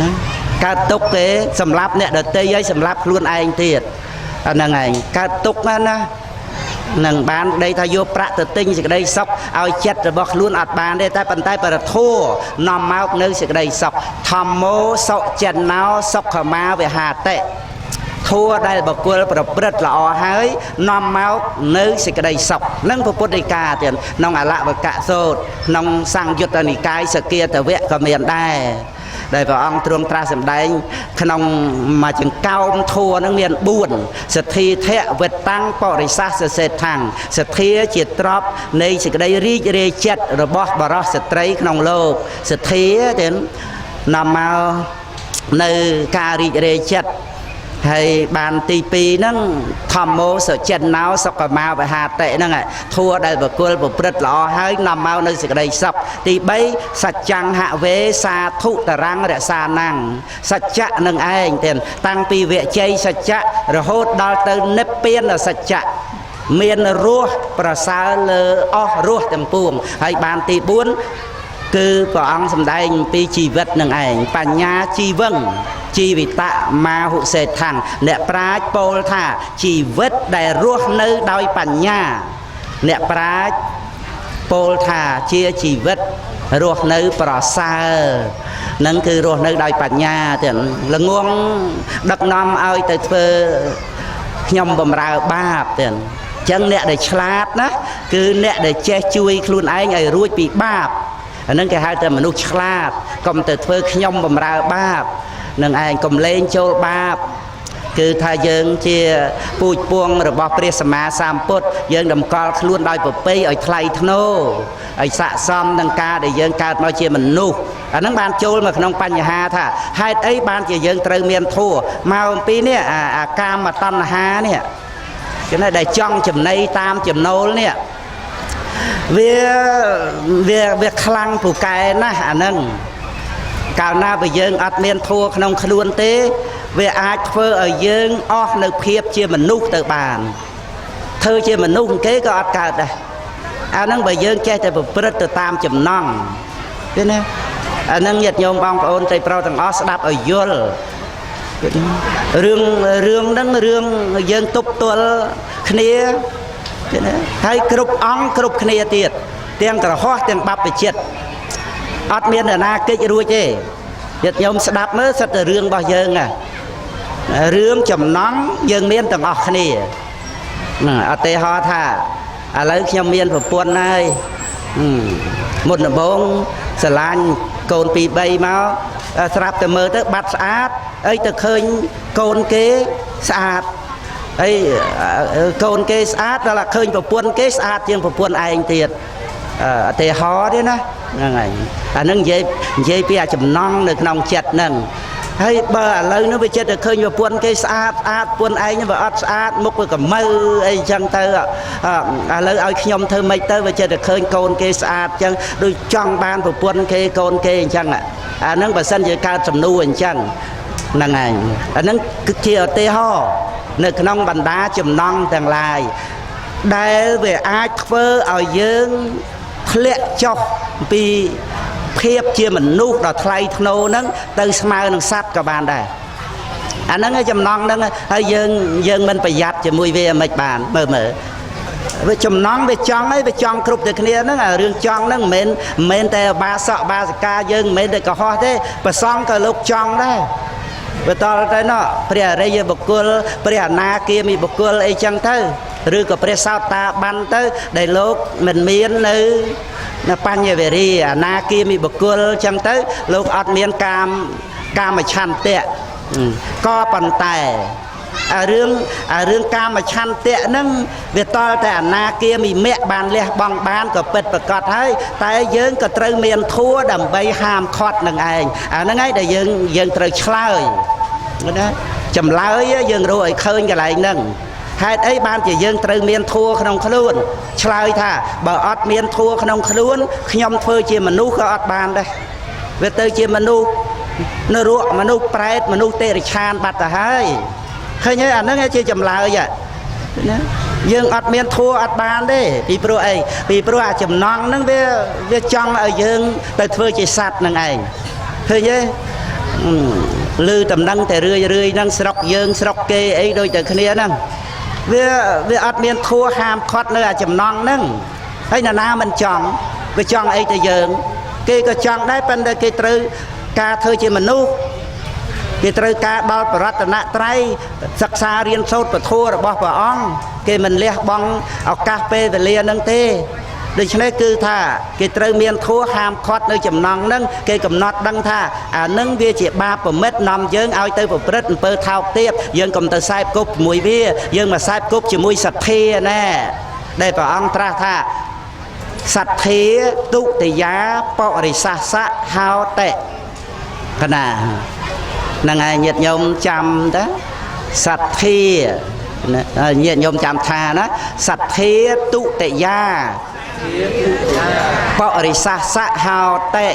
ណាកើតទុកទេសម្រាប់អ្នកដទៃហើយសម្រាប់ខ្លួនឯងទៀតអាហ្នឹងឯងកើតទុកណានឹងបានដីថាយកប្រាក់ទៅទិញសេចក្តីសុខឲ្យចិត្តរបស់ខ្លួនអត់បានទេតែប៉ុន្តែបរិធัวនាំមកនៅសេចក្តីសុខធម្មោសុចិនណោសុខមាវិហាតិធัวដែលបុគ្គលប្រព្រឹត្តល្អហើយនាំមកនៅសេចក្តីសុខនឹងពុទ្ធដីកាទៀតក្នុងអលវកៈសូត្រក្នុងសង្យុត្តនិកាយសគាតវៈក៏មានដែរដែលព្រះអង្គទ្រង់ត្រាស់សម្ដែងក្នុងមួយចង្កោមធัวនឹងមាន4សទ្ធាធៈវិតតាំងបរិសាសសេដ្ឋាំងសទ្ធាជាទ្រព្យនៃសេចក្តីរីករាយចិត្តរបស់បរិសស្ត្រីក្នុងលោកសទ្ធាទាំងនាំមកនៅការរីករាយចិត្តហើយបានទី2ហ្នឹងធម្មោសុចិនណោសុខមាវិហាតិហ្នឹងធัวដែលបុគ្គលប្រព្រឹត្តល្អហើយនាំមកនៅសេចក្តីសុខទី3សច្ចង្ហវេសាធុតរੰរក្សាណាំងសច្ចៈនឹងឯងទៀតតាំងពីវិជ័យសច្ចៈរហូតដល់ទៅនិព្វានសច្ចៈមានរសប្រសើរលើអស់រសទាំងពួងហើយបានទី4គឺព្រះអង្គសម្ដែងអំពីជីវិតនឹងឯងបញ្ញាជីវឹងជីវិតមាហុសេដ្ឋាំងអ្នកប្រាជ្ញពោលថាជីវិតដែលរស់នៅដោយបញ្ញាអ្នកប្រាជ្ញពោលថាជាជីវិត រស់នៅប្រសើរនឹងគឺរស់នៅដោយបញ្ញាទៀតល្ងងដឹកនាំឲ្យទៅធ្វើខ្ញុំបំរើបាបទៀតអញ្ចឹងអ្នកដែលឆ្លាតណាគឺអ្នកដែលចេះជួយខ្លួនឯងឲ្យរួចពីបាបអានឹងគេហៅថាមនុស្សឆ្លាតកុំទៅធ្វើខ្ញុំបំរើបាបនឹងឯងកុំលែងចូលបាបគឺថាយើងជាពូជពងរបស់ព្រះសម្មាសម្ពុទ្ធយើងតម្កល់ខ្លួនដោយប្រពៃឲ្យថ្លៃថ្នូរឲ្យស័ក្តិសមនឹងការដែលយើងកើតមកជាមនុស្សអាហ្នឹងបានចូលមកក្នុងបញ្ហាថាហេតុអីបានជាយើងត្រូវមានធัวមកអំពីនេះអាកាមតណ្ហានេះគឺដែលចង់ចំណីតាមចំណូលនេះវាខ្លាំងពូកែណាស់អាហ្នឹងកាលណាបើយើងអត់មានធัวក្នុងខ្លួនទេវាអាចធ្វើឲ្យយើងអស់នៅភាពជាមនុស្សទៅបានធ្វើជាមនុស្សគេក៏អត់កើតដែរអាហ្នឹងបើយើងចេះតែប្រព្រឹត្តទៅតាមចំណង់ឃើញទេអាហ្នឹងញាតិញោមបងប្អូនទីប្រុសទាំងអស់ស្ដាប់ឲ្យយល់រឿងហ្នឹងរឿងយើងទប់ទល់គ្នាឃើញទេហើយគ្រប់អង្គគ្រប់គ្នាទៀតទាំងក្រហោះទាំងបព្វជិតអត់មាននរណាកិច្ចរួចទេញាតិញោមស្ដាប់មើលសិតតែរឿងរបស់យើងរឿងចំណង់យើងមានទាំងអស់គ្នាឧទាហរណ៍ថាឥឡូវខ្ញុំមានប្រពន្ធហើយមុនដំបូងស្រឡាញ់កូន2 3មកស្រាប់តែមើលទៅបាត់ស្អាតអីទៅឃើញកូនគេស្អាតអីកូនគេស្អាតដល់ឃើញប្រពន្ធគេស្អាតជាងប្រពន្ធឯងទៀតឧទាហរណ៍ទេណាហ្នឹងហើយអានឹងនិយាយពីអាចំណង់នៅក្នុងចិត្តហ្នឹងហើយបើឥឡូវនេះវាចិត្តតែឃើញប្រពន្ធគេស្អាតប្រពន្ធឯងវាអត់ស្អាតមុខវាកម្ៅអីចឹងទៅឥឡូវឲ្យខ្ញុំធ្វើម៉េចទៅវាចិត្តតែឃើញកូនគេស្អាតចឹងដូចចង់បានប្រពន្ធគេកូនគេអញ្ចឹងអាហ្នឹងបើសិនជាកើតសំណួរអញ្ចឹងហ្នឹងហើយអាហ្នឹងគឺជាឧទាហរណ៍នៅក្នុងបណ្ដាចំណង់ទាំងឡាយដែលវាអាចធ្វើឲ្យយើងធ្លាក់ចុះពីភាពជាមនុស្សដ៏ថ្លៃថ្នូរហ្នឹងទៅស្មើនឹងសត្វក៏បានដែរអាហ្នឹងឯចំណង់ហ្នឹងហើយយើងមិនប្រយ័ត្នជាមួយវាមិនបានមើលវាចំណង់វាចង់ហើយវាចង់គ្រប់តែគ្នាហ្នឹងរឿងចង់ហ្នឹងមិនមែនតែបាសកបាសិកាយើងមិនមែនតែកុហកទេប្រសងក៏លោកចង់ដែរបន្តទៅណោះព្រះអរិយបុគ្គលព្រះអនាគាមីបុគ្គលអីចឹងទៅឬក៏ព្រះសោតាបានទៅដែលលោកមិនមាននៅបញ្ញវេរីអនាគាមីបុគ្គលចឹងទៅលោកអត់មានកាមឆន្ទៈក៏ប៉ុន្តែរឿងកាមឆន្ទៈហ្នឹងវាតល់តែអនាគាមីមគ្គបានលះបង់បានក៏ពិតប្រកបហើយតែយើងក៏ត្រូវមានធัวដើម្បីហាមឃាត់នឹងឯងអាហ្នឹងហើយដែលយើងត្រូវឆ្លើយណាចម្លើយយើងរកឲ្យឃើញកន្លែងហ្នឹងហេតុអីបានជាយើងត្រូវមានធัวក្នុងខ្លួនឆ្លើយថាបើអត់មានធัวក្នុងខ្លួនខ្ញុំធ្វើជាមនុស្សក៏អត់បានដែរវាទៅជាមនុស្សនរកមនុស្សប្រែតមនុស្សតិរិឆានបាត់ទៅហើយឃើញហើយអាហ្នឹងជាចម្លើយណាយើងអត់មានធัวអត់បានទេពីព្រោះអីពីព្រោះអាចំណង់ហ្នឹងវាចង់ឲ្យយើងទៅធ្វើជាសត្វនឹងឯងឃើញទេឮតំណឹងតែរឿយហ្នឹងស្រុកយើងស្រុកគេអីដូចតែគ្នាហ្នឹងវាអត់មានធัวហាមឃាត់នៅអាចំណង់ហ្នឹងហើយនរណាមិនចង់វាចង់អីទៅយើងគេក៏ចង់ដែរប៉ុន្តែគេត្រូវការធ្វើជាមនុស្សគេត្រូវការដល់បរតនត្រ័យសិក្សារៀនសូត្រពធរបស់ព្រះអង្គគេមិនលះបង់ឱកាសពេលវេលាហ្នឹងទេដូច្នេះគឺថាគេត្រូវមានធัวហាមឃាត់នៅចំណង់ហ្នឹងគេកំណត់ដឹងថាអានឹងវាជាបាបប្រមិតនាំយើងឲ្យទៅប្រព្រឹត្តអំពើថោកទាបយើងកុំទៅសែបគប់ជាមួយវាយើងមកសែបគប់ជាមួយសទ្ធាណែដែលព្រះអង្គត្រាស់ថាសទ្ធាទុតិយាបរិសាសៈហោតិកណាហ្នឹងហើយញាតិញោមចាំតាសទ្ធាញាតិញោមចាំថាណាសទ្ធាទុតិយាបរិសាសៈហោតិ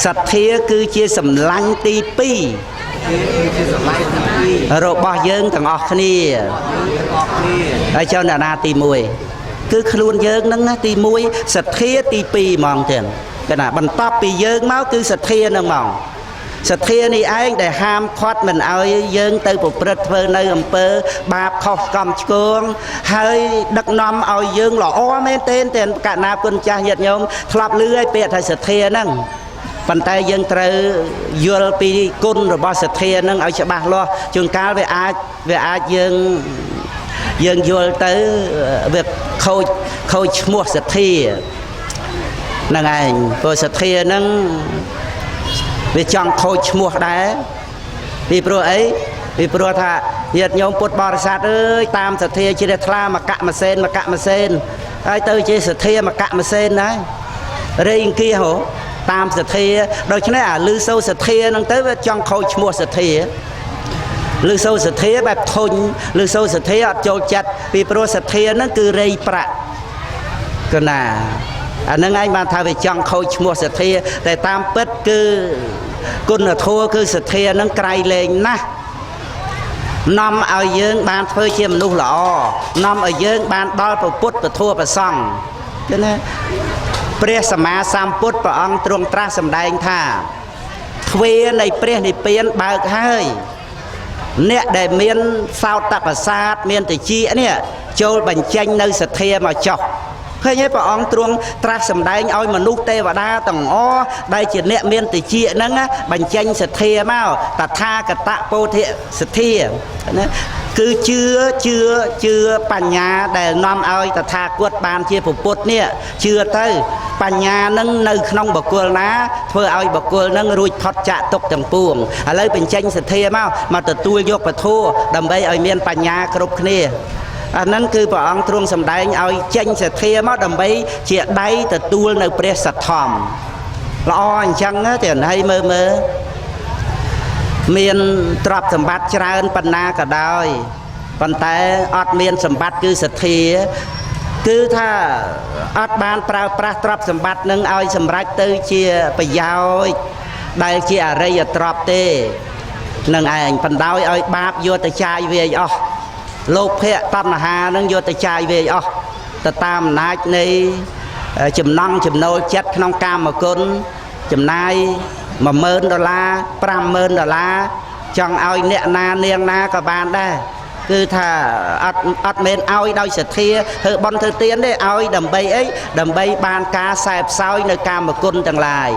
សទ្ធាគឺជាសម្លាញ់ទី2របស់យើងទាំងអស់គ្នាហើយចូលអ្នកណាទី1គឺខ្លួនយើងហ្នឹងណាទី1សទ្ធាទី2ហ្មងទៀតកណាបន្ទាប់ពីយើងមកគឺសទ្ធាហ្នឹងហ្មង សទ្ធានេះឯងដែលហាមឃាត់មិនឲ្យយើងទៅប្រព្រឹត្តធ្វើនៅអំពើបាបខុសកំឆ្គងហើយដឹកនាំឲ្យយើងល្អមែនទេតែកណាគុណចាស់ញាតិញោមធ្លាប់ឮឲ្យពាក្យថាសទ្ធាហ្នឹងប៉ុន្តែយើងត្រូវយល់ពីគុណរបស់សទ្ធាហ្នឹងឲ្យច្បាស់លាស់ជួនកាលវាអាចយើងយល់ទៅវាខូចឈ្មោះសទ្ធាហ្នឹងឯងព្រោះសទ្ធាហ្នឹងវាចង់ខូចឈ្មោះដែរពីព្រោះអីពីព្រោះថាញាតិញោមពុទ្ធបរិស័ទអើយតាមសទ្ធាជ្រះថ្លាមកៈមួយសេនហើយទៅជាសទ្ធាមកៈមួយសេនដែររេងគៀហ៎តាមសទ្ធាដូច្នេះអាលឺសូរសទ្ធាហ្នឹងទៅវាចង់ខូចឈ្មោះសទ្ធាលឺសូរសទ្ធាបែបធុញលឺសូរសទ្ធាអត់ចូលចិត្តពីព្រោះសទ្ធាហ្នឹងគឺរៃប្រាក់កណាអានឹងឯងបានថាវាចង់ខូចឈ្មោះសទ្ធាតែតាមពិតគឺគុណធម៌គឺសទ្ធានឹងក្រៃលែងណាស់នាំឲ្យយើងបានធ្វើជាមនុស្សល្អនាំឲ្យយើងបានដល់ព្រះពុទ្ធពធព្រះសង្ឃឃើញទេព្រះសម្មាសម្ពុទ្ធព្រះអង្គទ្រង់ត្រាស់សម្ដែងថាទ្វារនៃព្រះនិព្វានបើកហើយអ្នកដែលមានសោតប្រសាទមានតិចនេះចូលបញ្ចេញនៅសទ្ធាមកចុះឃើញទេព្រះអង្គទ្រង់ត្រាស់សម្ដែងឲ្យមនុស្សទេវតាទាំងអស់ដែលជាអ្នកមានតិចហ្នឹងបញ្ចេញសទ្ធាមកតថាគតពោធិសទ្ធាណាគឺជឿបញ្ញាដែលនាំឲ្យតថាគតបានជាពុទ្ធនេះជឿទៅបញ្ញានឹងនៅក្នុងបុគ្គលណាធ្វើឲ្យបុគ្គលនឹងរួចផុតចាកទុក្ខទាំងពួងឥឡូវបញ្ចេញសទ្ធាមកទទួលយកពធដើម្បីឲ្យមានបញ្ញាគ្រប់គ្នាអាហ្នឹងគឺព្រះអង្គទ្រង់សម្ដែងឲ្យចេញសទ្ធាមកដើម្បីជាដៃទទួលនៅព្រះសទ្ធម្មល្អអញ្ចឹងទេហើយមើលមានទ្រព្យសម្បត្តិច្រើនប៉ុណ្ណាក៏ដោយប៉ុន្តែអត់មានសម្បត្តិគឺសទ្ធាគឺថាអត់បានប្រើប្រាស់ទ្រព្យសម្បត្តិនឹងឲ្យសម្រេចទៅជាប្រយោជន៍ដែលជាអរិយទ្រព្យទេនឹងឯងបណ្ដោយឲ្យបាបយកទៅចាយវាយអស់លោភៈតណ្ហានឹងយកទៅចាយវាយអស់ទៅតាមអំណាចនៃចំណង់ចំណូលចិត្តក្នុងកាមគុណចំណាយ$10000 $50000ចង់ឲ្យអ្នកណានាងណាក៏បានដែរគឺថាអត់មែនឲ្យដោយសទ្ធាធ្វើបន់ធ្វើទានទេឲ្យដើម្បីអីដើម្បីបានការសែបសោយនៅកាមគុណទាំងឡាយ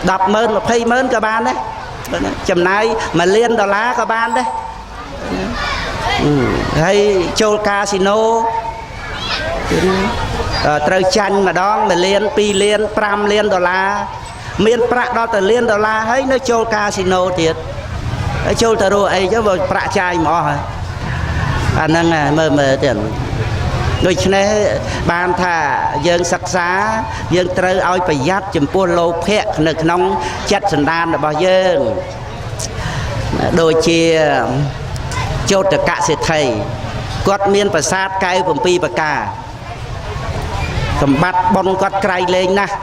$10,000 $20,000ក៏បានដែរចំណាយ$1,000,000ក៏បានដែរហើយចូលកាស៊ីណូត្រូវចាញ់ម្ដង$1,000,000 $2,000,000 $5,000,000មានប្រាក់ដល់ទៅ$1,000,000ហើយនៅចូលកាស៊ីណូទៀតហើយចូលទៅរកអីចឹងបើប្រាក់ចាយមកអស់ហើយអាហ្នឹងមើលទៀតដូច្នេះបានថាយើងសិក្សាយើងត្រូវឲ្យប្រយ័ត្នចំពោះលោភៈនៅក្នុងចិត្តសន្តានរបស់យើងដូចជាចោតកសេដ្ឋីគាត់មានប្រាសាទកែវ7ប្រការសម្បត្តិបុណ្យគាត់ក្រៃលែងណាស់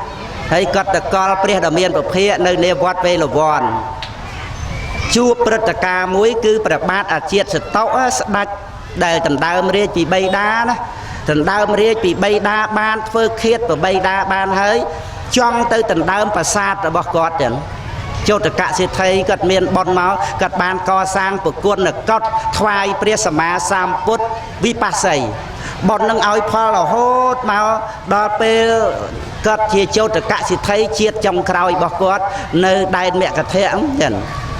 ហើយគាត់តកល់ព្រះដ៏មានពភៈនៅនៃវត្តវេលវ័នជួបព្រឹត្តិការណ៍មួយគឺព្រះបាទអាជាតិសតុស្ដេចដែលដណ្ដើមរាជពីបិតាណាដណ្ដើមរាជពីបិតាបានធ្វើឃាតបិតាបានហើយចង់ទៅដណ្ដើមប្រាសាទរបស់គាត់ទាំងចោតកសេដ្ឋីគាត់មានបុណ្យមកគាត់បានកសាងប្រគុណកត់ថ្វាយព្រះសម្មាសម្ពុទ្ធវិបស្សីបុណ្យនឹងឲ្យផលរហូតមកដល់ពេលគាត់ជាចោតកសេដ្ឋីជាតិចុងក្រោយរបស់គាត់នៅដែនមគ្គធៈចឹង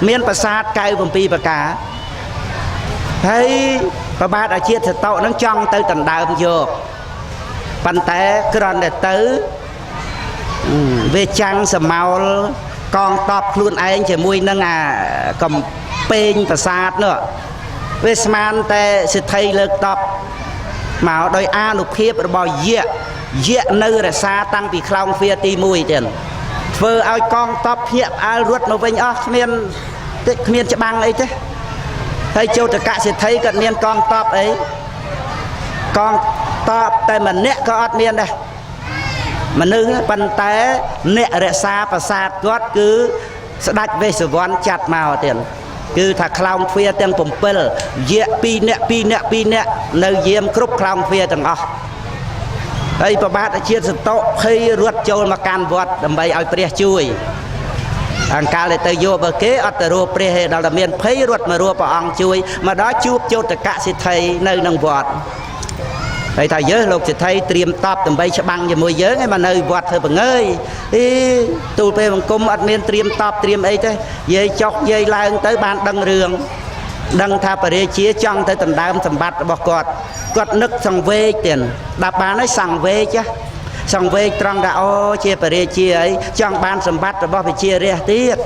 មានប្រាសាទកែវ7ប្រការហើយព្រះបាទអាជាតិសតុនឹងចង់ទៅដណ្ដើមយកប៉ុន្តែគ្រាន់តែទៅវាចាំងសមោលកងតបខ្លួនឯងជាមួយនឹងអាកំពែងប្រាសាទនោះវាស្មានតែសិទ្ធិលើកតបមកដោយអានុភាពរបស់យៈនៅរសាតាំងពីខ្លោងទ្វារទី1ទៀតធ្វើឲ្យកងតបភ្ញាក់ផ្អើលរត់មកវិញអស់គ្មានច្បាំងអីទេហើយចោតកសិទ្ធិគាត់មានកងតបអីកងតបតែម្នាក់ក៏អត់មានដែរមនុស្សប៉ុន្តែអ្នករក្សាប្រាសាទគាត់គឺស្ដេចវេស្សវណ្ណចាត់មកទៀតគឺថាខ្លោងទ្វារទាំង7យៈ2នាក់នៅយាមគ្រប់ខ្លោងទ្វារទាំងអស់ហើយប្របាទអាជាតិសតុភ័យរត់ចូលមកកាន់វត្តដើម្បីឲ្យព្រះជួយ អង្កាលទៅយកបើគេអត់ទៅរੂព្រះទេដល់តែមានភ័យរត់មករੂព្រះអង្គជួយមកដល់ជួបចោតកសិទ្ធិនៅក្នុងវត្តហើយថាយើងលោកសិទ្ធិត្រៀមតបដើម្បីច្បាំងជាមួយយើងឲ្យមកនៅវត្តធ្វើបង្ើយទូលពេលបង្គំអត់មានត្រៀមតបត្រៀមអីទេយាយចុកយាយឡើងទៅបានដឹងរឿងដឹងថាបរិជាចង់ទៅដណ្ដើមសម្បត្តិរបស់គាត់នឹកសង្វេគទៀតដល់បានហើយសង្វេគសង្វេគត្រង់ថាអូជាបរិជាអីចង់បានសម្បត្តិរបស់វិជារះទៀត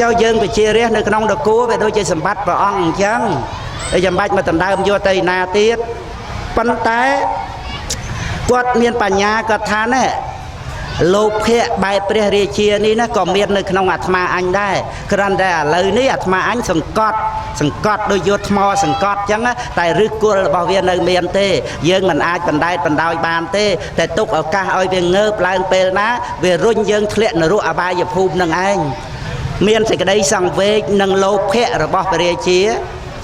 ចៅយើងវិជារះនៅក្នុងនគរវាដូចជាសម្បត្តិព្រះអង្គអញ្ចឹងហើយចាំបាច់មកដណ្ដើមយកទៅណាទៀតប៉ុន្តែគាត់មានបញ្ញាគាត់ថាណែលោភៈបែបព្រះរាជានេះណាក៏មាននៅក្នុងអាត្មាអញដែរគ្រាន់តែឥឡូវនេះអាត្មាអញសង្កត់ដោយយកថ្មសង្កត់អញ្ចឹងតែឫសគល់របស់វានៅមានទេយើងមិនអាចបណ្ដែតបណ្ដោយបានទេតែទុកឱកាសឲ្យវាងើបឡើងពេលណាវារុញយើងធ្លាក់នរកអបាយភូមិនឹងឯងមានសេចក្តីសង្វេគនិងលោភៈរបស់ព្រះរាជា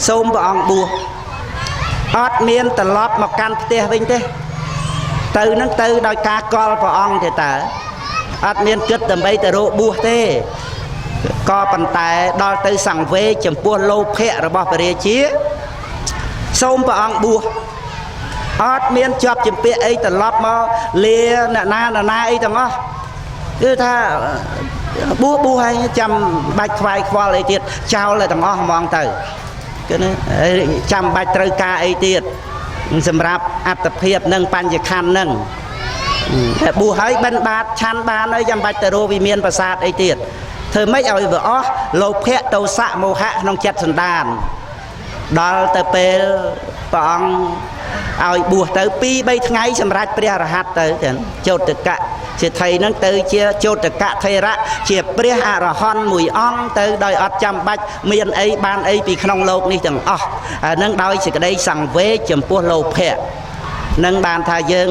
សូមព្រះអង្គបួសអត់មានត្រឡប់មកកាន់ផ្ទះវិញទេទៅនឹងទៅដោយការកល់ព្រះអង្គទេតើអត់មានគិតដើម្បីទៅរកបួសទេក៏ប៉ុន្តែដល់ទៅសង្វេគចំពោះលោភៈរបស់ព្រះរាជាសូមព្រះអង្គបួសអត់មានជាប់ជំពាក់អីត្រឡប់មកលាអ្នកណាអីទាំងអស់គឺថាបួសហើយចាំបាច់ខ្វាយខ្វល់អីទៀតចោលតែទាំងអស់ហ្មងទៅគឺចាំបាច់ត្រូវការអីទៀតសម្រាប់អត្តភាពនិងបញ្ញខណ្ឌនឹងតែបួសហើយបិណ្ឌបាតឆាន់បានហើយចាំបាច់ទៅរកវិមានប្រាសាទអីទៀតធ្វើម៉េចឲ្យវាអស់លោភៈទោសៈមោហៈក្នុងចិត្តសន្តានដល់ទៅពេលព្រះអង្គឲ្យបួសទៅ 2-3 ថ្ងៃសម្រាប់ព្រះរហ័តទៅចោតកៈជាថៃនឹងទៅជាចោតកៈថេរៈជាព្រះអរហន្តមួយអង្គទៅដោយអត់ចាំបាច់មានអីបានអីពីក្នុងលោកនេះទាំងអស់នឹងដោយសេចក្តីសង្វេគចំពោះលោភៈនឹងបានថាយើង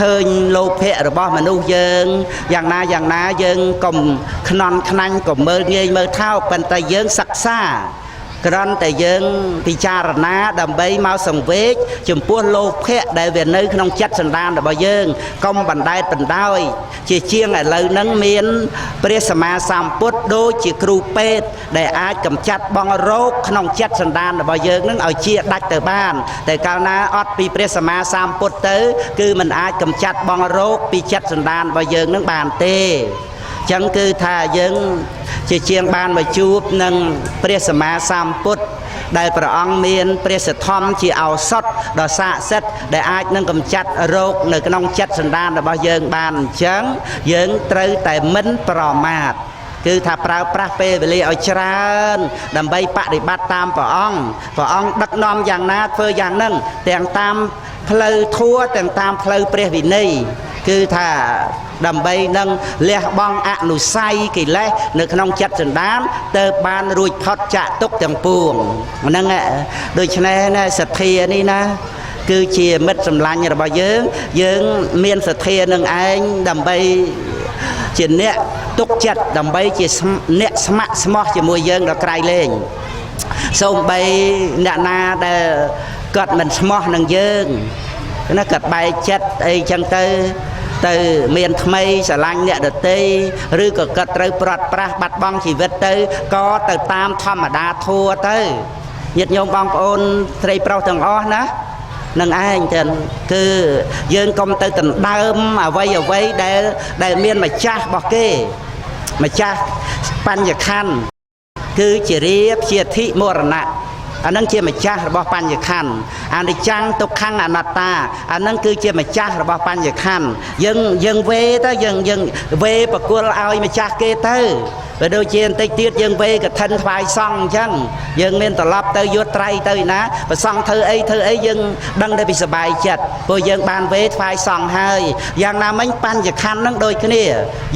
ឃើញលោភៈរបស់មនុស្សយើងយ៉ាងណាយើងកុំខ្នន់ខ្នាញ់កុំមើលងាយមើលថោកប៉ុន្តែយើងសិក្សាគ្រាន់តែយើងពិចារណាដើម្បីមកសង្វេគចំពោះលោភៈដែលវានៅក្នុងចិត្តសន្តានរបស់យើងកុំបណ្ដែតបណ្ដោយជាជាងឥឡូវហ្នឹងមានព្រះសម្មាសម្ពុទ្ធដូចជាគ្រូពេទ្យដែលអាចកម្ចាត់បងរោគក្នុងចិត្តសន្តានរបស់យើងហ្នឹងឲ្យជាដាច់ទៅបានតែកាលណាអត់ពីព្រះសម្មាសម្ពុទ្ធទៅគឺមិនអាចកម្ចាត់បងរោគពីចិត្តសន្តានរបស់យើងហ្នឹងបានទេចឹងគឺថាយើងជាជាងបានមកជួបនឹងព្រះសម្មាសម្ពុទ្ធដែលព្រះអង្គមានព្រះសទ្ធំជាឱសថដ៏ស័ក្តិសិទ្ធិដែលអាចនឹងកម្ចាត់រោគនៅក្នុងចិត្តសន្តានរបស់យើងបានអញ្ចឹងយើងត្រូវតែមិនប្រមាទគឺថាប្រើប្រាស់ពេលវេលាឲ្យច្រើនដើម្បីបដិបត្តិតាមព្រះអង្គដឹកនាំយ៉ាងណាធ្វើយ៉ាងហ្នឹងទាំងតាមផ្លូវធម៌ទាំងតាមផ្លូវព្រះវិន័យគឺថាដើម្បីនឹងលះបង់អនុស័យកិលេសនៅក្នុងចិត្តសន្តានទៅបានរួចផុតចាកទុក្ខទាំងពួងហ្នឹងដូច្នេះណាសទ្ធានេះណាគឺជាមិត្តសម្លាញ់របស់យើងមានសទ្ធានឹងឯងដើម្បីជាអ្នកទុកចិត្តដើម្បីជាអ្នកស្ម័គ្រស្មោះជាមួយយើងដល់ក្រៃលែងសូម្បីអ្នកណាដែលគាត់មិនស្មោះនឹងយើងណាគាត់បែកចិត្តអីចឹងទៅមានថ្មីស្រឡាញ់អ្នកដទៃឬក៏គាត់ត្រូវប្រត់ប្រាស់បាត់បង់ជីវិតទៅក៏ទៅតាមធម្មតាធัวទៅញាតិញោមបងប្អូនស្រីប្រុសទាំងអស់ណានឹងឯងចឹងគឺយើងកុំទៅដណ្ដើមអ្វីដែលមានម្ចាស់របស់គេម្ចាស់បញ្ញខណ្ឌគឺជារៀបជាធិមរណៈអានឹងជាម្ចាស់របស់បញ្ញខណ្ឌអនិច្ចំទុក្ខំអនត្តាអានឹងគឺជាម្ចាស់របស់បញ្ញខណ្ឌយើងវេទៅយើងវេប្រគល់ឲ្យម្ចាស់គេទៅបើដូចជាបន្តិចទៀតយើងវេកឋិនថ្វាយសង្ឃអញ្ចឹងយើងមានត្រឡប់ទៅយកត្រៃទៅណាប្រសង្ឃធ្វើអីយើងដឹងតែពីសបាយចិត្តព្រោះយើងបានវេថ្វាយសង្ឃហើយយ៉ាងណាមិញបញ្ញខណ្ឌនឹងដូចគ្នា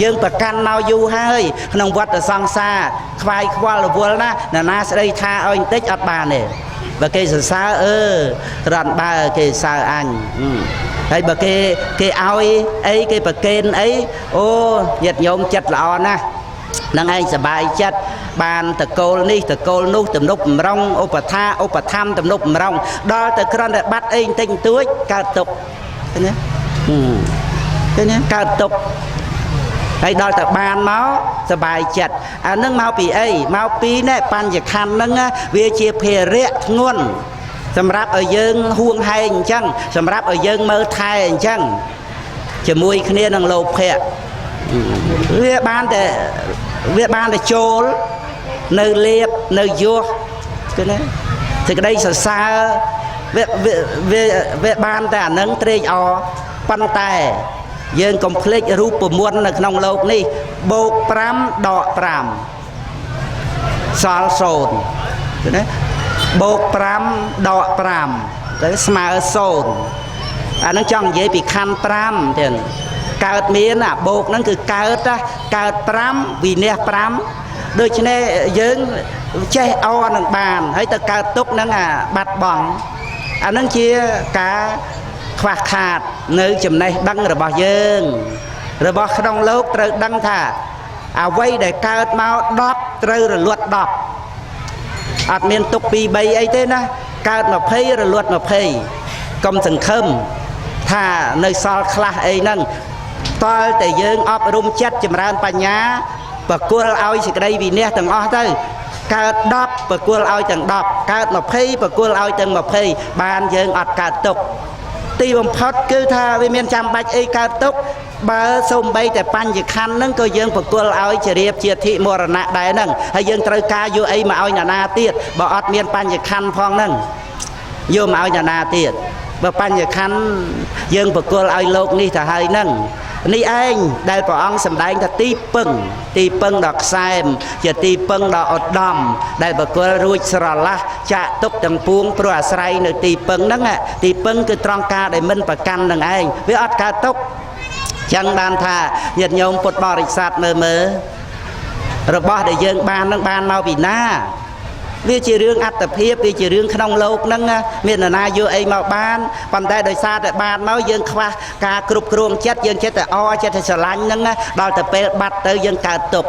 យើងប្រកាន់មកយូរហើយក្នុងវត្តសង្សារខ្វាយខ្វល់រវល់ណាស្ដីថាឲ្យបន្តិចអត់បានទេបើគេសរសើររត់បើគេសរសើរអញហើយបើគេឲ្យអីគេប្រកេនអីអូញាតិញោមចិត្តល្អណាស់នឹងឯងសបាយចិត្តបានតកូលនេះតកូលនោះទំនុកបំរុងឧបថាឧបធម្មទំនុកបំរុងដល់ទៅគ្រាន់តែបាត់អីបន្តិចបន្តួចកើតទុកឃើញទេកើតទុកហ ហើយដល់តែបានមកសบายចិត្តអានឹងមកពីអីមកពីណែបញ្ញខណ្ឌហ្នឹងវាជាភារៈធ្ងន់សម្រាប់ឲ្យយើងហួងហែងអញ្ចឹងសម្រាប់ឲ្យយើងមើលថែអញ្ចឹងជាមួយគ្នានឹងលោភៈវាបានតែចូលនៅលៀបនៅយោគឺណាសេចក្តីសរសើរវាបានតែអានឹងត្រេកអរប៉ុន្តែយើងកុំភ្លេចរូបមន្តនៅក្នុងโลกនេះបូក5ដក5សល់0គឺណាបូក5ដក5ទៅស្មើ0អានឹងចង់និយាយពីខណ្ឌ5ទៀតកើតមានអាបូកហ្នឹងគឺកើត5វិនិច្ឆ័យ5ដូច្នេះយើងចេះអនឹងបានហើយទៅកើតទុកហ្នឹងអាបាត់បង់អានឹងជាការខ្វះខាតនៅចំណេះដឹងរបស់យើងរបស់ក្នុងโลกត្រូវដឹងថាអ្វីដែលកើតមក10ត្រូវរលត់10អត់មានទុក2 3អីទេណាកើត20រលត់20កុំសង្ឃឹមថានៅសល់ខ្លះអីហ្នឹងតើតែយើងអប់រំចិត្តចម្រើនបញ្ញាប្រគល់ឲ្យសេចក្តីវិន័យទាំងអស់ទៅកើត10ប្រគល់ឲ្យទាំង10កើត20ប្រគល់ឲ្យទាំង20បានយើងអត់កើតទុកទីបំផុតគឺថាវាមានចាំបាច់អីកើតទុកបើសូម្បីតែបញ្ញខណ្ឌហ្នឹងក៏យើងប្រគល់ឲ្យជារៀបជាធិមរណៈដែរហ្នឹងហើយយើងត្រូវការយកអីមកឲ្យអ្នកណាទៀតបើអត់មានបញ្ញខណ្ឌផងហ្នឹងយកមកឲ្យអ្នកណាទៀតបើបញ្ញខណ្ឌយើងប្រគល់ឲ្យលោកនេះទៅហើយហ្នឹងនេះឯងដែលព្រះអង្គសម្ដែងថាទីពឹងដល់ខ្សែមជាទីពឹងដល់ឧត្តមដែលប្រគល់រួចស្រឡះចាក់ទុកទាំងពួងព្រោះអាស្រ័យនៅទីពឹងហ្នឹងទីពឹងគឺត្រង់ការដែលមិនប្រកាន់នឹងឯងវាអត់កើតទុកចឹងបានថាញាតិញោមពុទ្ធបរិស័ទមើលរបស់ដែលយើងបាននឹងបានមកពីណាវាជារឿងអត្តភាពវាជារឿងក្នុងโลกហ្នឹងមាននរណាយកអីមកបានប៉ុន្តែដោយសារតែបានមកយើងខ្វះការគ្រប់គ្រងចិត្តយើងចិត្តតែចិត្តតែស្រឡាញ់ហ្នឹងដល់តែពេលបាត់ទៅយើងកើតទុក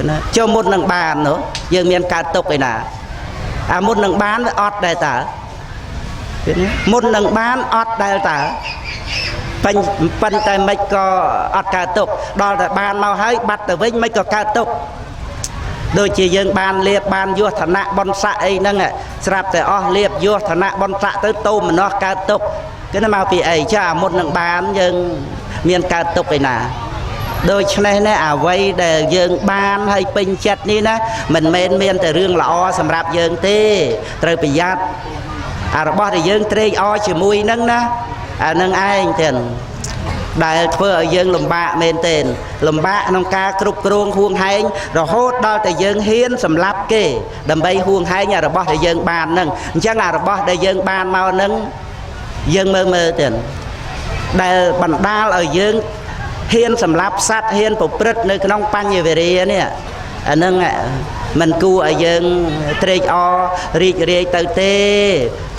ណាចូលមុននឹងបាននោះយើងមានកើតទុកឯណាអាមុននឹងបានវាអត់ដែរតើមុននឹងបានអត់ដែរតើប៉ុន្តែមិនក៏អត់កើតទុកដល់តែបានមកហើយបាត់ទៅវិញមិនក៏កើតទុកដូចជាយើងបានលៀបបានយោឋានៈបុណ្យស័ក្តិអីហ្នឹងស្រាប់តែអស់លៀបយោឋានៈបុណ្យស័ក្តិទៅតោមនោះកើតទុកគឺមកពីអីចាមុននឹងបានយើងមានកើតទុកឯណាដូច្នេះណាអ្វីដែលយើងបានហើយពេញចិត្តនេះណាមិនមែនមានតែរឿងល្អសម្រាប់យើងទេត្រូវប្រយ័ត្នអារបស់ដែលយើងត្រេកអរជាមួយហ្នឹងណាអានឹងឯងទៀតដែលធ្វើឲ្យយើងលំបាកមែនទែនលំបាកក្នុងការគ្រប់គ្រងហួងហែងរហូតដល់តែយើងហ៊ានសម្លាប់គេដើម្បីហួងហែងរបស់ដែលយើងបានហ្នឹងអញ្ចឹងអារបស់ដែលយើងបានមកហ្នឹងយើងមើលទៀតដែលបណ្ដាលឲ្យយើងហ៊ានសម្លាប់សត្វហ៊ានប្រព្រឹត្តនៅក្នុងបញ្ញវេរានេះអាហ្នឹងមិនគួរឲ្យយើងត្រេកអររីករាយទៅទេ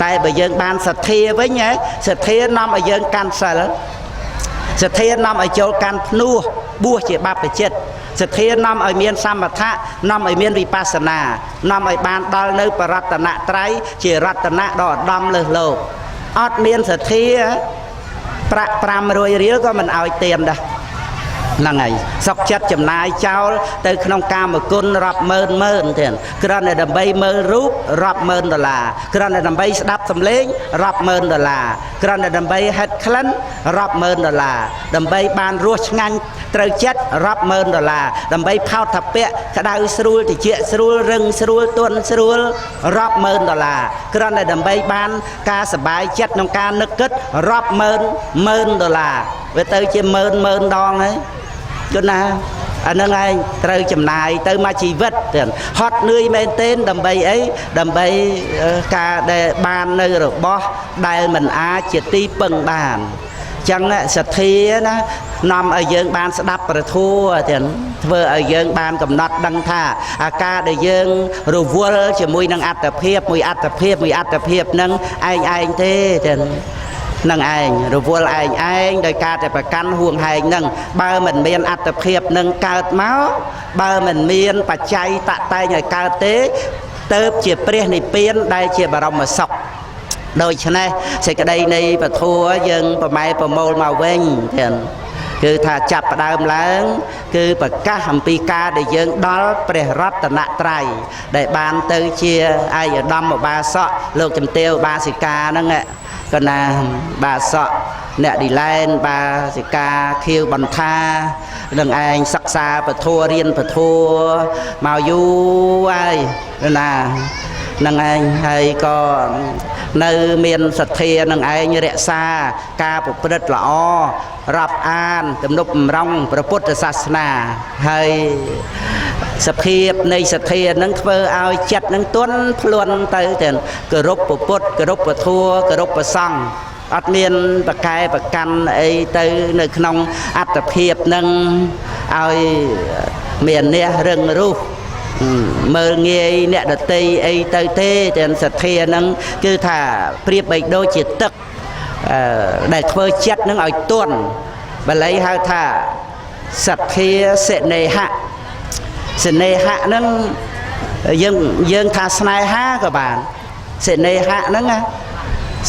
តែបើយើងបានសទ្ធាវិញសទ្ធានាំឲ្យយើងកាន់សិលសទ្ធានាំឲ្យចូលកាន់ភ្នោះបួសជាបព្វជិតសទ្ធានាំឲ្យមានសមថៈនាំឲ្យមានវិបស្សនានាំឲ្យបានដល់នៅបរតនត្រ័យជារតនៈដ៏ឧត្តមលើសលោកអត់មានសទ្ធាប្រាក់500រៀលក៏មិនឲ្យទានដែរហ្នឹងហើយសុខចិត្តចំណាយចោលទៅក្នុងកាមគុណរាប់ម៉ឺនទៀតគ្រាន់តែដើម្បីមើលរូបរាប់ម៉ឺនដុល្លារគ្រាន់តែដើម្បីស្ដាប់សំឡេងរាប់ម៉ឺនដុល្លារគ្រាន់តែដើម្បីហិតក្លិនរាប់ម៉ឺនដុល្លារដើម្បីបានរសឆ្ងាញ់ត្រូវចិត្តរាប់ម៉ឺនដុល្លារដើម្បីផោតថពៈក្តៅស្រួលត្រជាក់ស្រួលរឹងស្រួលទន់ស្រួលរាប់ម៉ឺនដុល្លារគ្រាន់តែដើម្បីបានការសប្បាយចិត្តក្នុងការនឹកគិតរាប់ម៉ឺនដុល្លារវាទៅជាម៉ឺនដងហើយគណាអានឹងឯងត្រូវចំណាយទៅមួយជីវិតទៀតហត់នឿយមែនទែនដើម្បីអីដើម្បីការដែលបាននៅរបស់ដែលមិនអាចជាទីពឹងបានចឹងសទ្ធាណានាំឲ្យយើងបានស្ដាប់ព្រះធម៌ទៀតធ្វើឲ្យយើងបានកំណត់ដឹងថាអាការដែលយើងរវល់ជាមួយនឹងអត្តភាពមួយអត្តភាពហ្នឹងឯងទេទៀតនឹងឯងរវល់ឯងដោយការតែប្រកាន់ហួងហែងនឹងបើមិនមានអត្តភាពនឹងកើតមកបើមិនមានបច្ច័យតតែងឲ្យកើតទេទៅជាព្រះនិព្វានដែលជាបរមសុខដូច្នេះសេចក្តីនៃពធយើងប្រម៉ែប្រមូលមកវិញទៀត គឺថាចាប់ផ្ដើមឡើងគឺប្រកាសអំពីការដែលយើងដល់ព្រះរតនត្រ័យដែលបានទៅជាអាយឧត្តមបាសកលោកជំទាវបាសិកាហ្នឹងក៏ណាបាសកអ្នកឌីឡែនបាសិកាខៀវបន្តានឹងឯងសិក្សាពធរៀនពធមកយូរហើយណានឹងឯងហើយក៏នៅមានសទ្ធានឹងឯងរក្សាការប្រព្រឹត្តល្អរាប់អានទំនុកបំរុងព្រះពុទ្ធសាសនាហើយសភាពនៃសទ្ធានឹងធ្វើឲ្យចិត្តនឹងទន់ភ្លន់ទៅទាំងគោរពព្រះពុទ្ធគោរពព្រះធម៌គោរពព្រះសង្ឃអត់មានប្រកែប្រកាន់អីទៅនៅក្នុងអត្តភាពនឹងឲ្យមានអ្នករឹងរូសមើលងាយអ្នកដតីអីទៅទេទាំងសទ្ធានឹងគឺថាប្រៀបបីដូចជាទឹកដែលធ្វើចិត្តនឹងឲ្យទន់បាលីហៅថាសទ្ធាសេនេហៈសេនេហៈនឹងយើងថាស្នេហាក៏បានសេនេហៈហ្នឹង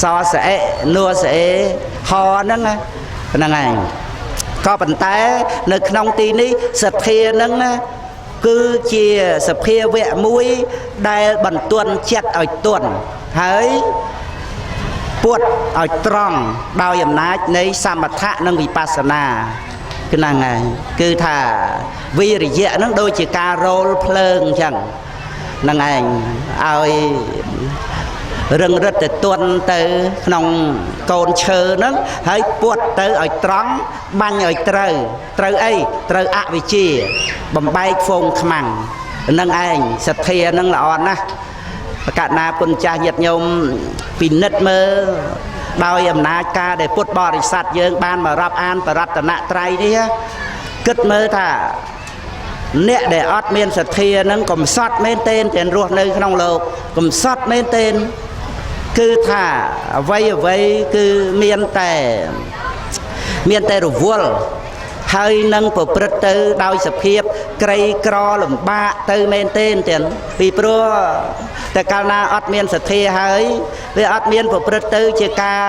សស្អេនួស្អេហហ្នឹងហ្នឹងឯងក៏ប៉ុន្តែនៅក្នុងទីនេះសទ្ធាហ្នឹងគឺជាសភាវៈមួយដែលបន្ទន់ចិត្តឲ្យទន់ហើយពួតឲ្យត្រង់ដោយអំណាចនៃសមថៈនិងវិបស្សនាគឺហ្នឹងហើយគឺថាវិរិយៈហ្នឹងដូចជាការរោលភ្លើងអញ្ចឹងហ្នឹងឯងឲ្យរឹងរិតទៅទន់ទៅក្នុងកូនឈើហ្នឹងហើយពួតទៅឲ្យត្រង់បាញ់ឲ្យត្រូវអីត្រូវអវិជ្ជាបំបែកហ្វូងខ្មាំងហ្នឹងឯងសទ្ធាហ្នឹងល្អណាស់ប្រកាសណាពុនចាស់ញាតិញោមពិនិត្យមើលដោយអំណាចការដែលពុទ្ធបរិស័ទយើងបានមករាប់អានបរតនត្រ័យនេះគិតមើលថាអ្នកដែលអត់មានសទ្ធាហ្នឹងកំសត់មែនទែនទាំងរស់នៅក្នុងលោកកំសត់មែនទែនគឺថាអ្វីគឺមានតែរវល់ហើយនឹងប្រព្រឹត្តទៅដោយសភាពក្រីក្រលំបាកទៅមែនទែនទាំងពីព្រោះតែកាលណាអត់មានសទ្ធាហើយវាអត់មានប្រព្រឹត្តទៅជាការ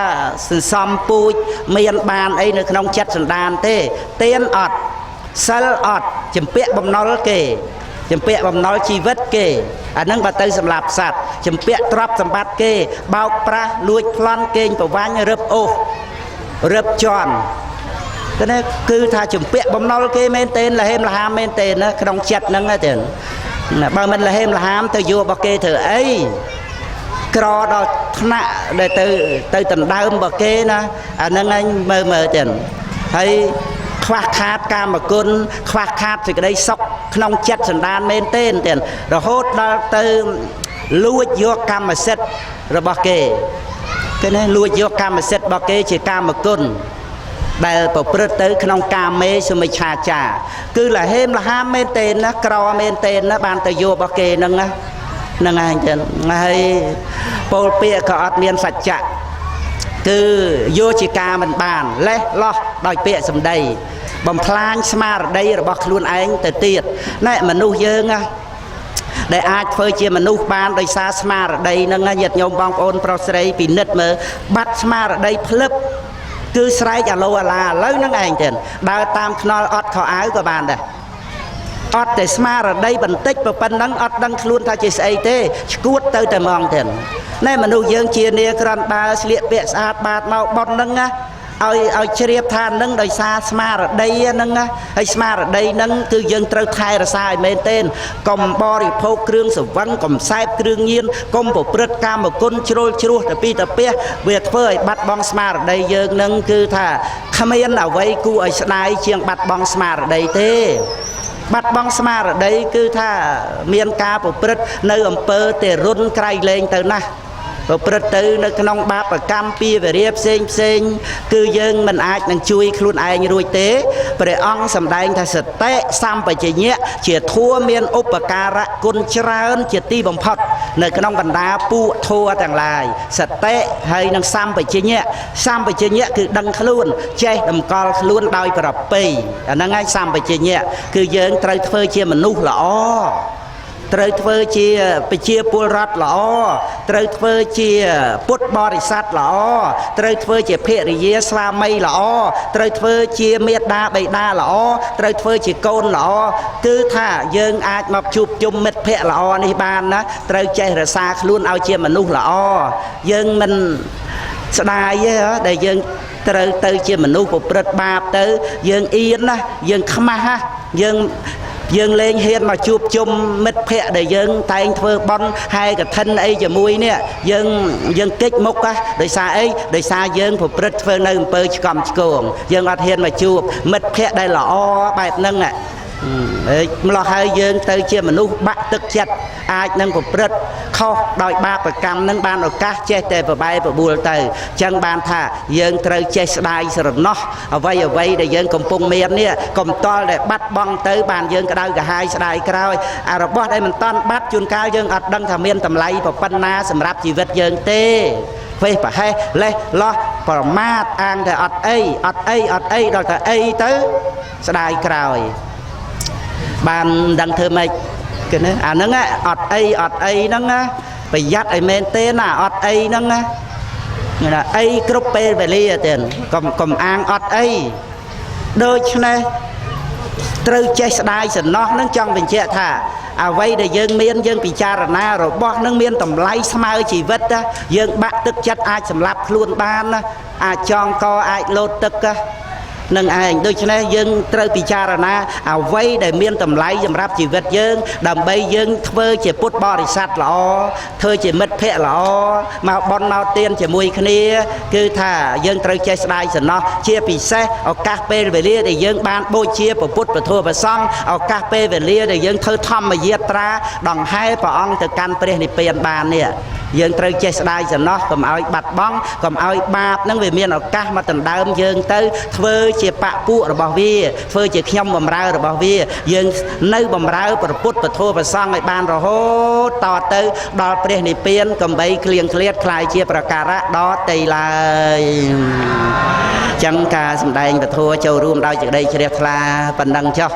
សន្សំពូជមានបានអីនៅក្នុងចិត្តសន្តានទេទានអត់សិលអត់ចម្ពាក់បំណុលគេចម្ពាក់បំណុលជីវិតគេអានឹងបើទៅសម្រាប់សត្វចម្ពាក់ទ្រព្យសម្បត្តិគេបោកប្រាស់លួចប្លន់កេងប្រវាញ់រឹបអូសរឹបជន់គឺថាចម្ពាក់បំណុលគេមែនទែនលហេមលហាមមែនទែនណាក្នុងចិត្តហ្នឹងទេបើមិនលហេមលហាមទៅយករបស់គេធ្វើអីក្រដល់ថ្នាក់ដែលទៅដណ្ដើមរបស់គេណាអាហ្នឹងឯងមើលទៀតហើយខ្វះខាតកាមគុណខ្វះខាតសេចក្តីសុខក្នុងចិត្តសន្តានមែនទែនទៀតរហូតដល់ទៅលួចយកកម្មសិទ្ធិរបស់គេណាលួចយកកម្មសិទ្ធិរបស់គេជាកាមគុណដែលប្រព្រឹត្តទៅក្នុងកាមេសុមិច្ឆាចារគឺលហេមលហាមមែនទែនណាក្រមែនទែនណាបានទៅយករបស់គេហ្នឹងណាហ្នឹងហើយចឹងហើយពលពាកក៏អត់មានសច្ចៈគឺយកជាការមិនបានលេះលោះដោយពាក្យសម្ដីបំផ្លាញស្មារតីរបស់ខ្លួនឯងទៅទៀតណែមនុស្សយើងណាដែលអាចធ្វើជាមនុស្សបានដោយសារស្មារតីហ្នឹងញាតិញោមបងប្អូនប្រុសស្រីពិនិត្យមើលបាត់ស្មារតីភ្លឹបគឺស្រែកអាឡូអាឡាឥឡូវហ្នឹងឯងទៀតដើរតាមខ្នល់អត់ខោអាវក៏បានដែរអត់តែស្មារតីបន្តិចប៉ុណ្ណឹងអត់ដឹងខ្លួនថាជាស្អីទេឈួតទៅតែហ្មងទៀតណែមនុស្សយើងជានាក្រំដើរស្លៀកពាក់ស្អាតបាតមកបន់ហ្នឹងណាឲ្យជ្រាបថានឹងដោយសារស្មារតីហ្នឹងណាហើយស្មារតីហ្នឹងគឺយើងត្រូវថែរក្សាឲ្យមែនទែនកុំបរិភោគគ្រឿងសង្វឹងកុំសែបគ្រឿងញៀនកុំប្រព្រឹត្តកាមគុណជ្រុលជ្រោះទៅពីទៅពះវាធ្វើឲ្យបាត់បង់ស្មារតីយើងហ្នឹងគឺថាគ្មានអ្វីគួរឲ្យស្ដាយជាងបាត់បង់ស្មារតីទេបាត់បង់ស្មារតីគឺថាមានការប្រព្រឹត្តនៅអំពើទេរុនក្រៃលែងទៅណាស់ប្រព្រឹត្តទៅនៅក្នុងបាបកម្មពីវិរិយផ្សេងគឺយើងមិនអាចនឹងជួយខ្លួនឯងរួចទេព្រះអង្គសម្ដែងថាសតិសម្បជញ្ញៈជាធัวមានឧបការៈគុណច្រើនជាទីបំផុតនៅក្នុងបណ្ដាពួកធัวទាំងឡាយសតិហើយនឹងសម្បជញ្ញៈគឺដឹងខ្លួនចេះតម្កល់ខ្លួនដោយប្រពៃអាហ្នឹងហើយសម្បជញ្ញៈគឺយើងត្រូវធ្វើជាមនុស្សល្អ ត្រូវធ្វើជាប្រជាពលរដ្ឋល្អត្រូវធ្វើជាពុទ្ធបរិស័ទល្អត្រូវធ្វើជាភរិយាស្វាមីល្អត្រូវធ្វើជាមេដាបិតាល្អត្រូវធ្វើជាកូនល្អគឺថាយើងអាចមកជួបជុំមិត្តភក្តិល្អនេះបានណាត្រូវចេះរក្សាខ្លួនឲ្យជាមនុស្សល្អយើងមិនស្ដាយទេដែលយើងត្រូវទៅជាមនុស្សប្រព្រឹត្តបាបទៅយើងអៀនណាយើងខ្មាស់ណាយើងលែងហ៊ានមកជួបជុំមិត្តភក្តិដែលយើងតែងធ្វើបន់ហែកឋិនអីជាមួយនេះយើងកិច្ចមុខដោយសារអីដោយសារយើងប្រព្រឹត្តធ្វើនៅអំពើឆ្កំឆ្គងយើងអត់ហ៊ានមកជួបមិត្តភក្តិដែលល្អបែបហ្នឹងម្ល៉េះហើយយើងទៅជាមនុស្សបាក់ទឹកចិត្តអាចនឹងប្រព្រឹត្តខុសដោយបាបកម្មនឹងបានឱកាសចេះតែប្របែបបួលទៅអញ្ចឹងបានថាយើងត្រូវចេះស្ដាយស្រណោះអ្វីដែលយើងកំពុងមាននេះកុំតល់ដែលបាត់បង់ទៅបានយើងក្តៅក្រហាយស្ដាយក្រោយអារបស់ដែលមិនតាន់បាត់ជួនកាលយើងអត់ដឹងថាមានតម្លៃប៉ុណ្ណាសម្រាប់ជីវិតយើងទេវេប្រហែសលេះលោះប្រមាទអាងតែអត់អីដល់តែអីទៅស្ដាយក្រោយបានដឹងធ្វើម៉េចគេណាអាហ្នឹងអត់អីហ្នឹងប្រយ័ត្នឲ្យមែនទេណាអត់អីហ្នឹងណាអីគ្រប់ពេលវេលាទៀតកុំអាងអត់អីដូច្នេះត្រូវចេះស្ដាយសំណោះហ្នឹងចង់បញ្ជាក់ថាអ្វីដែលយើងមានយើងពិចារណារបស់នឹងមានតម្លៃស្មើជីវិតយើងបាក់ទឹកចិត្តអាចសម្លាប់ខ្លួនបានអាចចងកអាចលោតទឹកនឹងឯងដូច្នេះយើងត្រូវពិចារណាអ្វីដែលមានតម្លៃសម្រាប់ជីវិតយើងដើម្បីយើងធ្វើជាពុទ្ធបរិស័ទល្អធ្វើជាមិត្តភក្តិល្អមកបន់មកទានជាមួយគ្នាគឺថាយើងត្រូវចេះស្ដាយសំណោះជាពិសេសឱកាសពេលវេលាដែលយើងបានបូជាព្រះពុទ្ធព្រះធម៌ព្រះសង្ឃឱកាសពេលវេលាដែលយើងធ្វើធម្មយាត្រាដង្ហែព្រះអង្គទៅកាន់ព្រះនិព្វានបាននេះយើងត្រូវចេះស្ដាយសំណោះកុំឲ្យបាត់បង់កុំឲ្យបាបហ្នឹងវាមានឱកាសមកដណ្ដើមយើងទៅធ្វើជាបពួករបស់វាធ្វើជាខ្ញុំបំរើរបស់វាយើងនៅបំរើព្រះពុទ្ធព្រះធម៌ព្រះសង្ឃឲ្យបានរហូតតទៅដល់ព្រះនិព្វានកំបីគ្លៀងគ្លាតខ្លាយជាប្រការៈដល់ទីឡើយចឹងការសម្ដែងពធចូលរួមដោយសេចក្តីជ្រះថ្លាប៉ុណ្ណឹងចុះ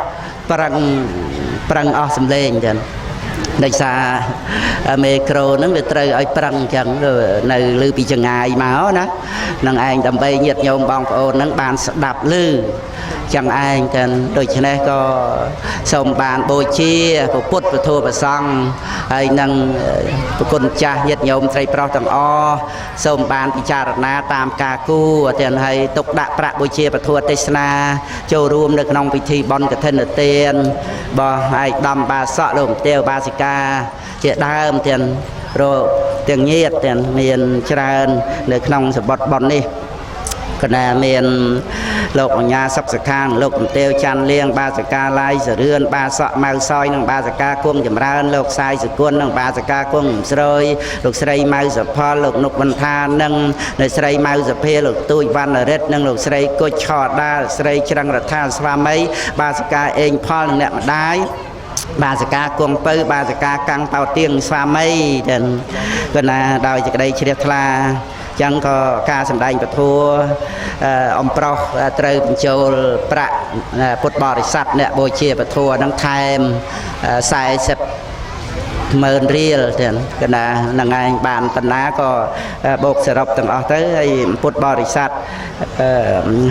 ប្រឹងអស់សម្លេងចឹងដោយសារមេក្រូហ្នឹងវាត្រូវឲ្យប្រឹងអញ្ចឹងនៅលើពីចងាយមកណានឹងឯងដើម្បីញាតិញោមបងប្អូនហ្នឹងបានស្ដាប់ឮចឹងឯងតែដូច្នេះក៏សូមបានបូជាព្រះពុទ្ធព្រះធម៌ព្រះសង្ឃហើយនឹងប្រគុណចាស់ញាតិញោមស្រីប្រុសទាំងអស់សូមបានពិចារណាតាមការគួរទាំងហើយទុកដាក់ប្រាក់បូជាព្រះធម៌ទេសនាចូលរួមនៅក្នុងពិធីបុណ្យកឋិនទានរបស់ឯកឧត្តមបាសកលោកទេវបាសិកាជាដើមទាំងញាតិទាំងមានច្រើននៅក្នុងសម្បត្តិបុណ្យនេះគណៈមានលោកអញ្ញាសុខសខាងលោកកំទេវច័ន្ទលៀងបាសិកាឡាយសរឿនបាសកម៉ៅសយនិងបាសិកាគង់ចម្រើនលោកសាយសុគន្ធនិងបាសិកាគង់ស្រួយលោកស្រីម៉ៅសុផលលោកនុកវណ្ថានិងអ្នកស្រីម៉ៅសុភាលោកទូចវណ្ណរិទ្ធនិងលោកស្រីគុជឆដាស្រីច្រឹងរដ្ឋាស្វាមីបាសិកាអេងផលនិងអ្នកម្ដាយបាសិកាគង់ពៅបាសិកាកាំងបោទៀងស្វាមីទាំងគណៈដោយសេចក្តីជ្រះថ្លាចឹងក៏ការសម្ដែងពធអំប្រុសត្រូវបញ្ចូលប្រាក់ពុទ្ធបរិស័ទអ្នកបូជាពធនឹងថែម40,000 រៀលទាំងគណៈនឹងឯងបានបណ្ណាក៏បូកសរុបទាំងអស់ទៅហើយពុទ្ធបរិស័ទ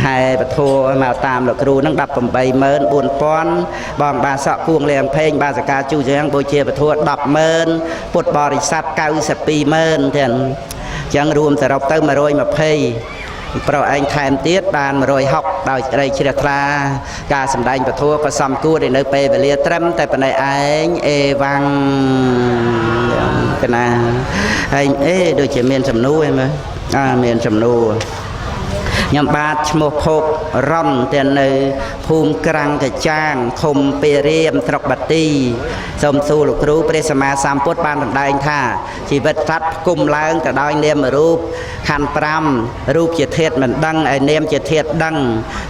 ហែពធមកតាមលោកគ្រូនឹង 18,4,000 បងបាសកគួងលៀងផេងបាសកាជូជាងបូជាពធ 10,000 ពុទ្ធបរិស័ទ 92,000 ទាំងចឹងរួមសរុបទៅ120 ប្រឯងថែមទៀតបាន160ដោយក្តីជ្រះថ្លាការសម្ដែងពធក៏សំគួរនៅពេលវេលាត្រឹមតែប៉ុណ្ណេះឯងអេវ៉ាំងកណាហើយដូចជាមានសំណួរហ្នឹងមានសំណួរខ្ញុំបាទឈ្មោះភពរ៉ុនទាំងនៅភូមិក្រាំងកចាងឃុំពេរៀមស្រុកបាទីសូមសួរលោកគ្រូព្រះសម្មាសម្ពុទ្ធបានសម្ដែងថាជីវិតសត្វផ្គុំឡើងទៅដោយនាមរូបខណ្ឌ5រូបជាធាតុមិនដឹងឯនាមជាធាតុដឹង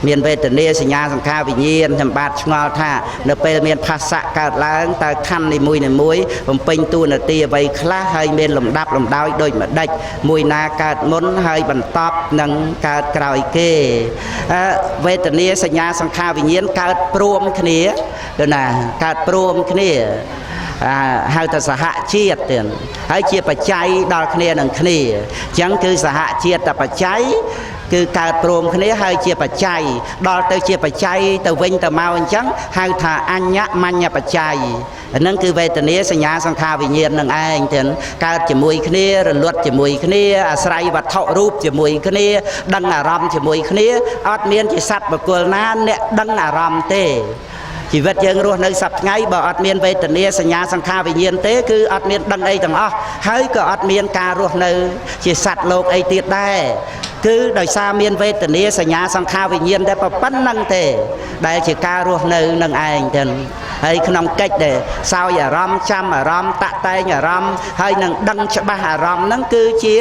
មានវេទនាសញ្ញាសង្ខារវិញ្ញាណខ្ញុំបាទឆ្ងល់ថានៅពេលមានភាសៈកើតឡើងតើខណ្ឌនីមួយបំពេញតួនាទីអ្វីខ្លះហើយមានលំដាប់លំដោយដូចម្ដេចមួយណាកើតមុនហើយបន្តនឹងកើតក្រោយគេវេទនាសញ្ញាសង្ខារវិញ្ញាណកើតព្រមគ្នាដូចណាកើតព្រមគ្នា ហៅថាសហជាតិទៀតហើយជាបច្ច័យដល់គ្នានឹងគ្នាអញ្ចឹងគឺសហជាតិតែបច្ច័យគឺកើតព្រមគ្នាហើយជាបច្ច័យដល់ទៅជាបច្ច័យទៅវិញទៅមកអញ្ចឹងហៅថាអញ្ញមញ្ញបច្ច័យហ្នឹងគឺវេទនាសញ្ញាសង្ខារវិញ្ញាណនឹងឯងទៀតកើតជាមួយគ្នារលត់ជាមួយគ្នាអាស្រ័យវត្ថុរូបជាមួយគ្នាដឹងអារម្មណ៍ជាមួយគ្នាអត់មានជាសត្វបុគ្គលណាអ្នកដឹងអារម្មណ៍ទេជីវិតយើងរស់នៅសប្តាហ៍ថ្ងៃបើអត់មានវេទនាសញ្ញាសង្ខារវិញ្ញាណទេគឺអត់មានដឹងអីទាំងអស់ហើយក៏អត់មានការរស់នៅជាសត្វលោកអីទៀតដែរគឺដោយសារមានវេទនាសញ្ញាសង្ខារវិញ្ញាណតែប៉ុណ្្នឹងទេដែលជាការរស់នៅនឹងឯងទៅហើយក្នុងកិច្ចដែលសោយអារម្មណ៍ចាំអារម្មណ៍តាក់តែងអារម្មណ៍ហើយនឹងដឹងច្បាស់អារម្មណ៍ហ្នឹងគឺជា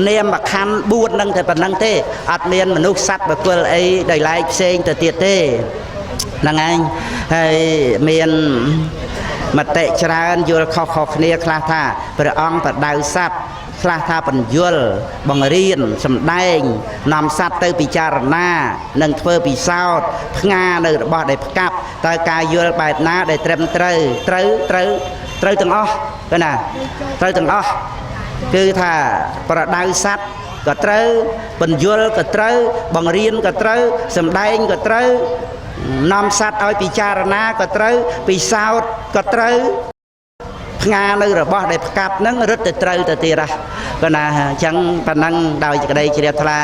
នាមខណ្ឌ4ហ្នឹងតែប៉ុណ្្នឹងទេអត់មានមនុស្សសត្វបុគ្គលអីដោយឡែកផ្សេងទៅទៀតទេហ្នឹងឯងហើយមានមតិច្រើនយល់ខុសៗគ្នាខ្លះថាព្រះអង្គបដៅសត្វខ្លះថាបញ្យលបង្រៀនសម្ដែងនាំសត្វទៅពិចារណានិងធ្វើពិសោធន៍ផ្ងានៅរបស់ដែលផ្កាប់តើការយល់បែបណាដែលត្រឹមត្រូវទាំងអស់ឃើញណាត្រូវទាំងអស់គឺថាប្រដៅសត្វក៏ត្រូវបញ្យលក៏ត្រូវបង្រៀនក៏ត្រូវសម្ដែងក៏ត្រូវនាំសត្វឲ្យពិចារណាក៏ត្រូវពិសោធន៍ក៏ត្រូវផ្ងានៅរបស់ដែលផ្កាប់ហ្នឹងរឹតទៅត្រូវទៅទៀតក៏ណាអញ្ចឹងប៉ុណ្ណឹងដោយសេចក្តីជ្រះថ្លា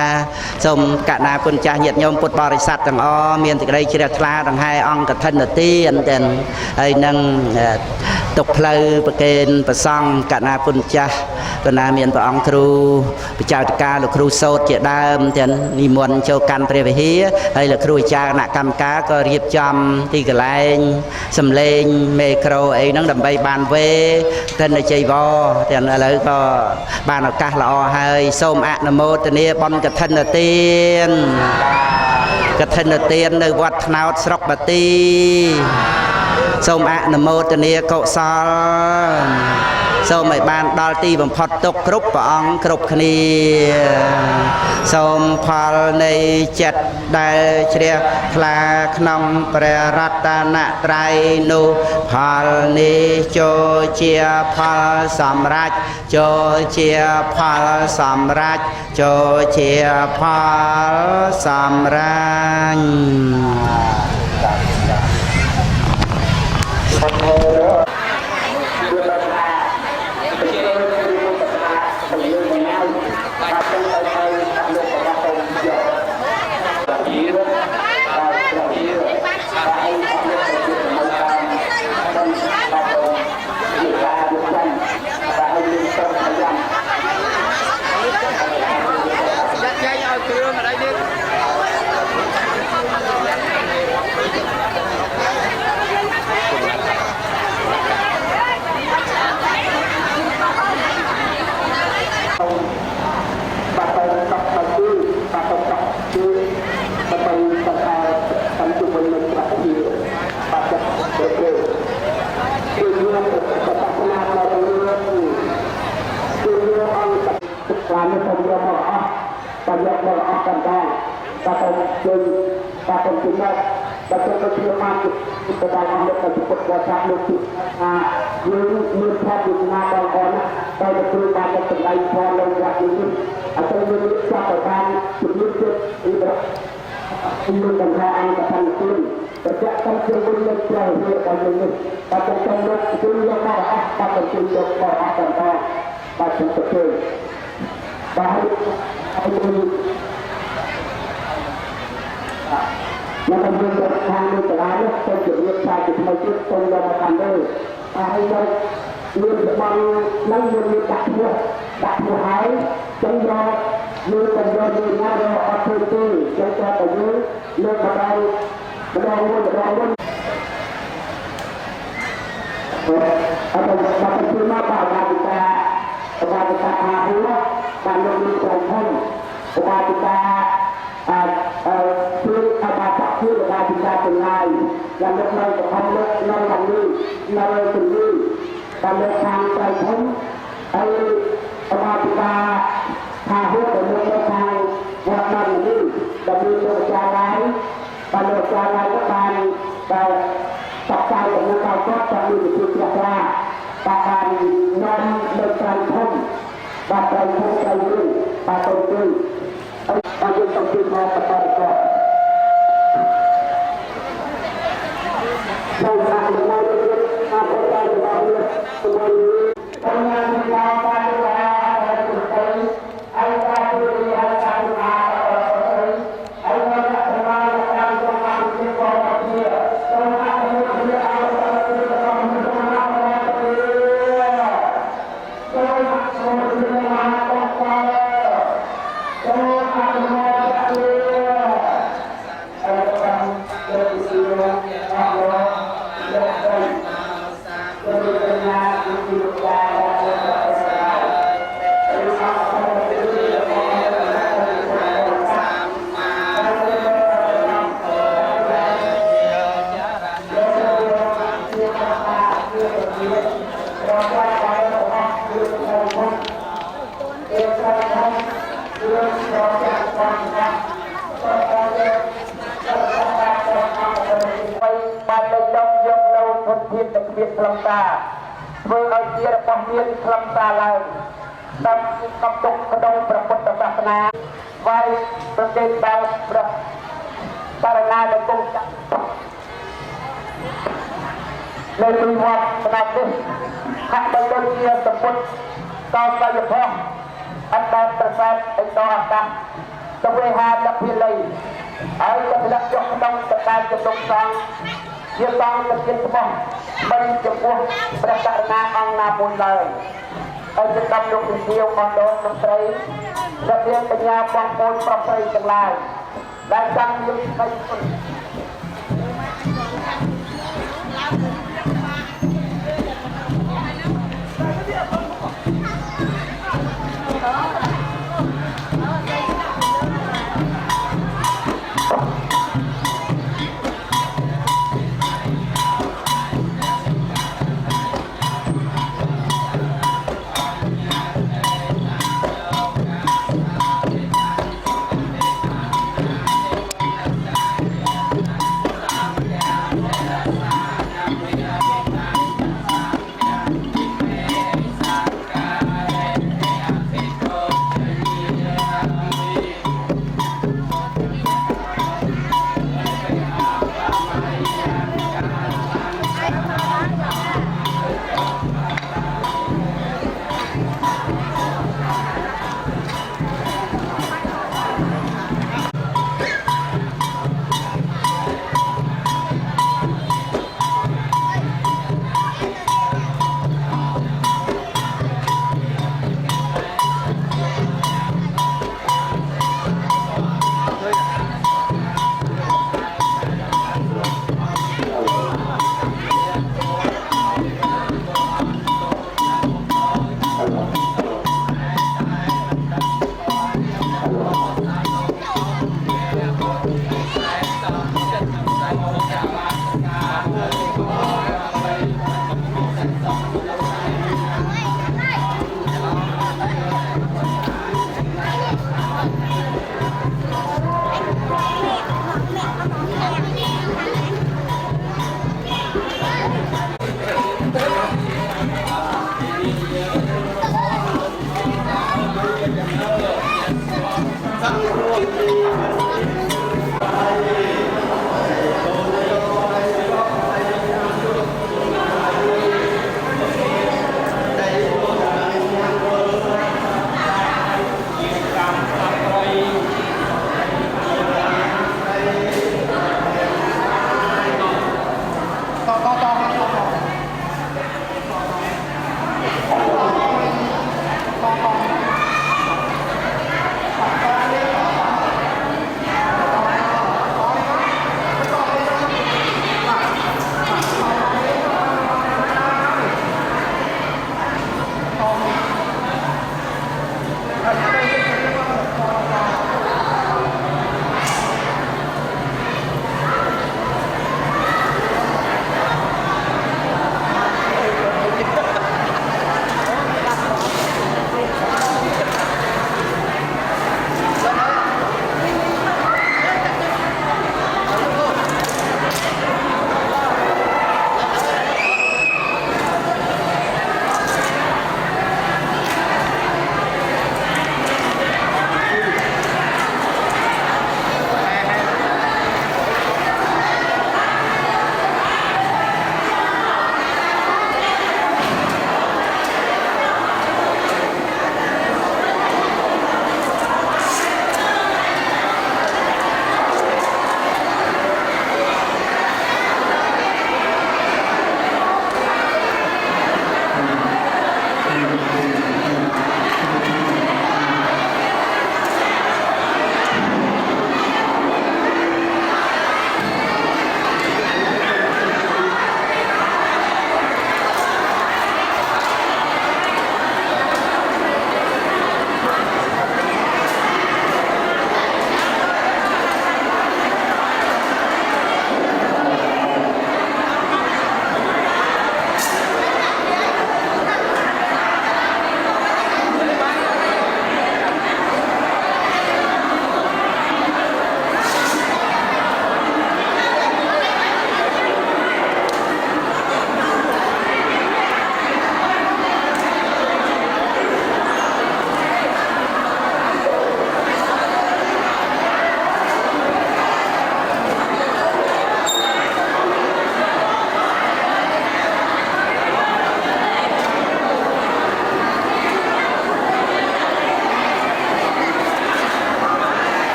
សូមកណាគុណចាស់ញាតិញោមពុទ្ធបរិស័ទទាំងអស់មានសេចក្តីជ្រះថ្លាដង្ហែអង្គកឋិនទានទាំងហើយនឹងទុកផ្លូវប្រកេនប្រសង់កណាគុណចាស់ក៏ណាមានព្រះអង្គគ្រូបច្ចាតិកាលោកគ្រូសោតជាដើមទាំងនិមន្តចូលកាន់ព្រះវិហារហើយលោកគ្រូអាចារ្យគណៈកម្មការក៏រៀបចំទីកន្លែងសំលេងមេក្រូអីហ្នឹងដើម្បីបានវេទិនជ័យវរទាំងឥឡូវក៏បានឱកាសល្អហើយសូមអនុមោទនាបុណ្យកឋិនទានកឋិនទាននៅវត្តថ្នោតស្រុកបាទីសូមអនុមោទនាកុសលសូមឲ្យបានដល់ទីបំផុតទុកគ្រប់ព្រះអង្គគ្រប់គ្នាសូមផលនៃចិត្តដែលជ្រះថ្លាក្នុងព្រះរតនត្រ័យនោះផលនេះចូលជាផលសម្រេចចូលជាផលសម្រេចចូលជាផលសម្រេច បាននាំលើកត្រៃធំបាទត្រៃធំត្រៃវិញបាទទៅជួយហើយយើងទៅជួយមកបន្តកោសូមអនុមោទនាអរគុណដល់បងប្អូនទាំងអស់គ្នាបានបានបានទៅហើយបានជួយឲ្យបានបានហើយបានសម្រាប់តាមក្នុងអង្គភាពរបស់គ្នាសូមអនុមោទនាអរគុណដល់បងប្អូនសូមអនុមោទនាមកបងប្អូនសូមអនុមោទនាបានលើកយកនៅធនធានទឹកមានខ្លឹមសារធ្វើឲ្យជារបស់មានខ្លឹមសារឡើងតាមកំទុកក្នុងព្រះពុទ្ធសាសនាវាយប្រទេសដែលព្រះបរណាដែលគង់ចាក់នៅទីវត្តស្ដាប់នេះហាក់បីដូចជាសពុទ្ធតកាយភ័ព្វអត្តប្រសាទឯកអាកាសទៅវេហាដភិលីហើយក៏ធ្លាក់ចុះក្នុងកតាជំនុំសង្ឃជាសង្ឃទៅជាស្មោះមិនចំពោះព្រះករុណាអង្គណាមួយឡើយហើយជាដំលោកវិជាអន្តរមន្ត្រីដែលមានបញ្ញាបងប្អូនប្រុសស្រីទាំងឡាយដែលចង់យកស្ដីគុណ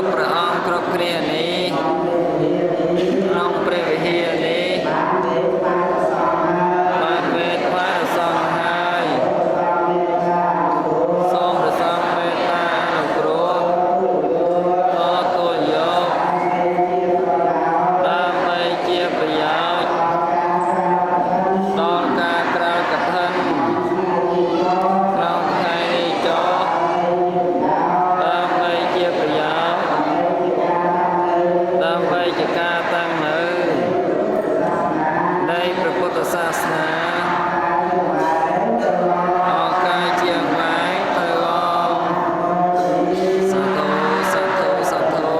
บพระองค์ครบเครียนี้น้องព្រះវិហារនេះបានវេទផ្លែសង្ឃហើយសូមព្រះសង្ឃមេត្តាអនុគ្រោះទទួលយកដើម្បីជាប្រយោជន៍ដល់ការក្រៅកឋិនក្នុងថ្ងៃនេះចុះដើម្បីជាប្រយោជន៍ដើម្បីជាការតាំងនៅនៃព្រះពុទ្ធសាសនាអរកាយជាងម៉ែទៅអង្គសាធុសាធុសាធុ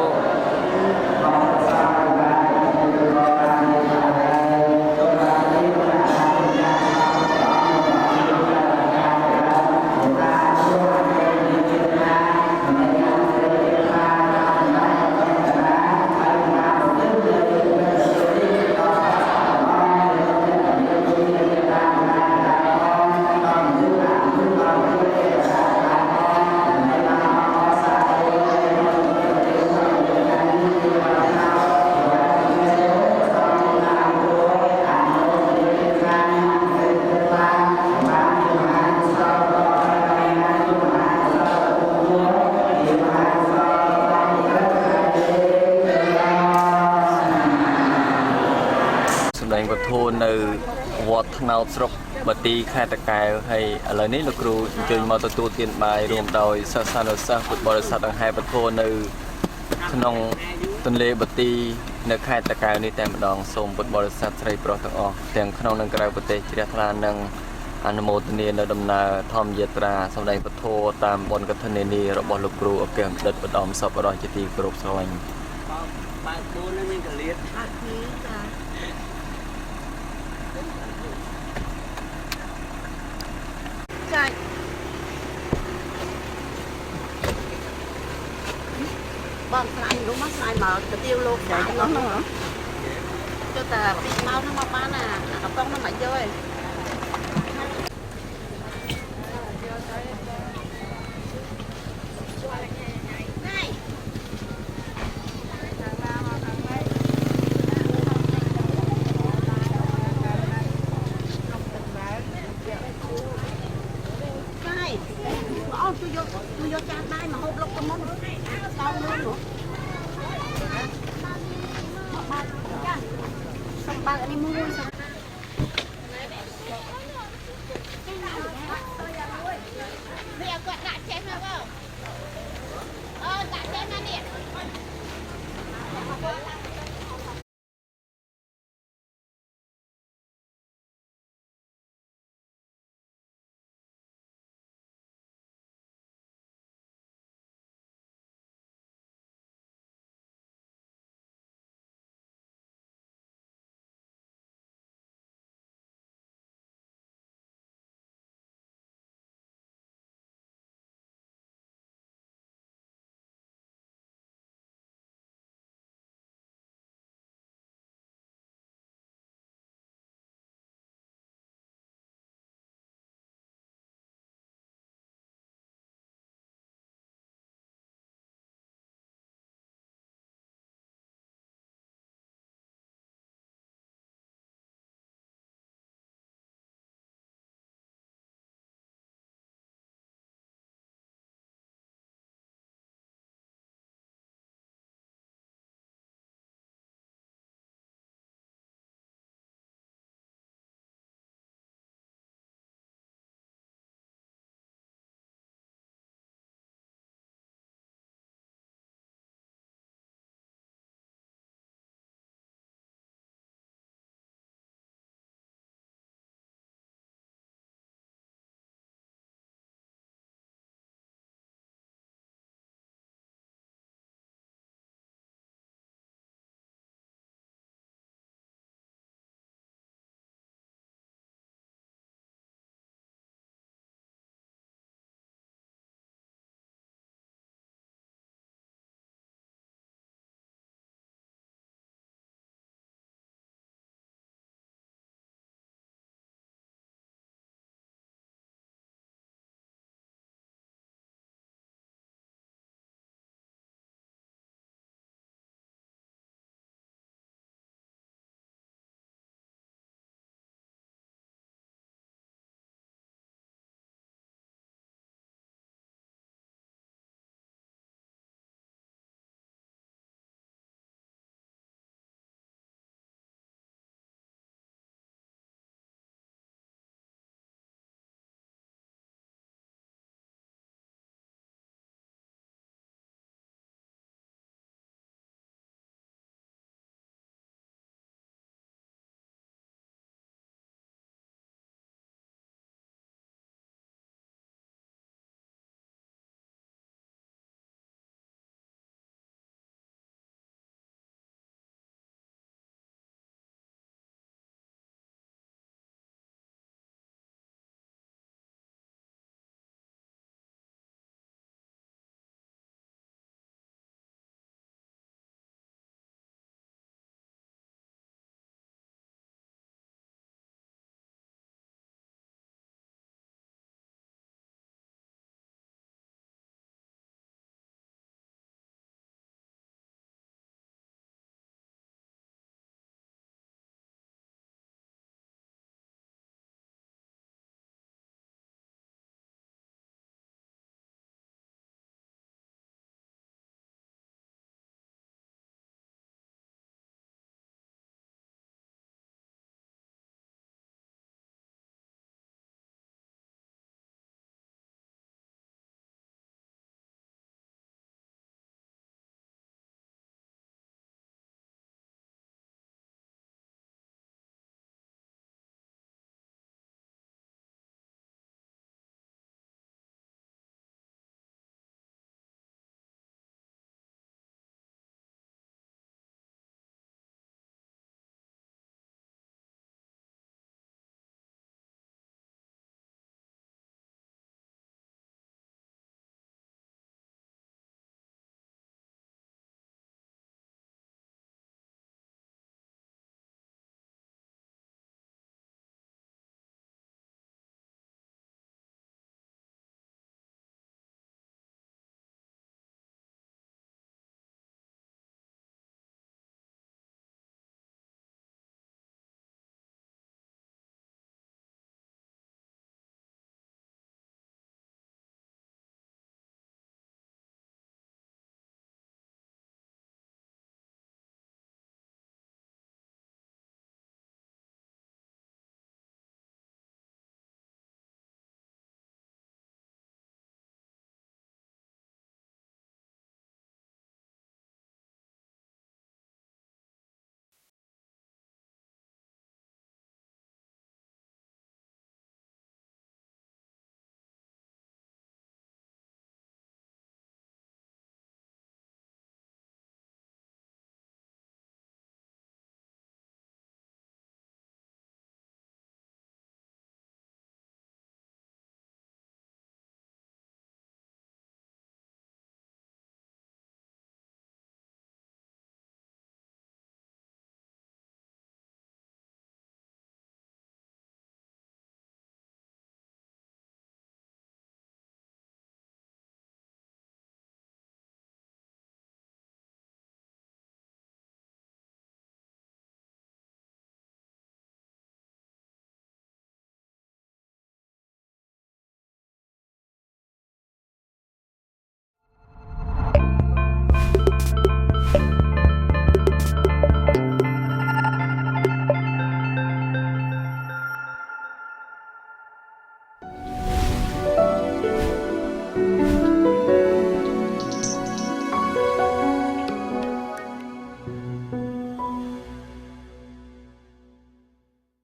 សម្ដែងពធនៅវត្តថ្នោតស្រុកបាទីខេត្តតាកែវហើយឥឡូវនេះលោកគ្រូអញ្ជើញមកទទួលទានបាយរួមដោយសិស្សានុសិស្សពុទ្ធបរិស័ទដង្ហែពធនៅក្នុងទន្លេបាទីនៅខេត្តតាកែវនេះតែម្ដងសូមពុទ្ធបរិស័ទស្រីប្រុសទាំងអស់ទាំងក្នុងនិងក្រៅប្រទេសជ្រះថ្លានិងអនុមោទនានៅដំណើរធម្មយាត្រាសម្ដែងពធតាមបុណ្យកឋិននានារបស់លោកគ្រូអគ្គបណ្ឌិតបដំសពរស់ជាទីគោរពស្រឡាញ់ បើគូននឹងមានកលៀតចាច់បងស្លាញ់នោះមកស្លាញ់មកទៅទៀវលោកចាច់នោះហ្នឹងចុះតែពីមកហ្នឹងមកបានណាកំប៉ុងហ្នឹងមកយកឯងអូជួយយកចានបាយមកហូបលុកទៅមុនតោងលឿនហ៎មកបាត់ចាសំបើកនេះមួយ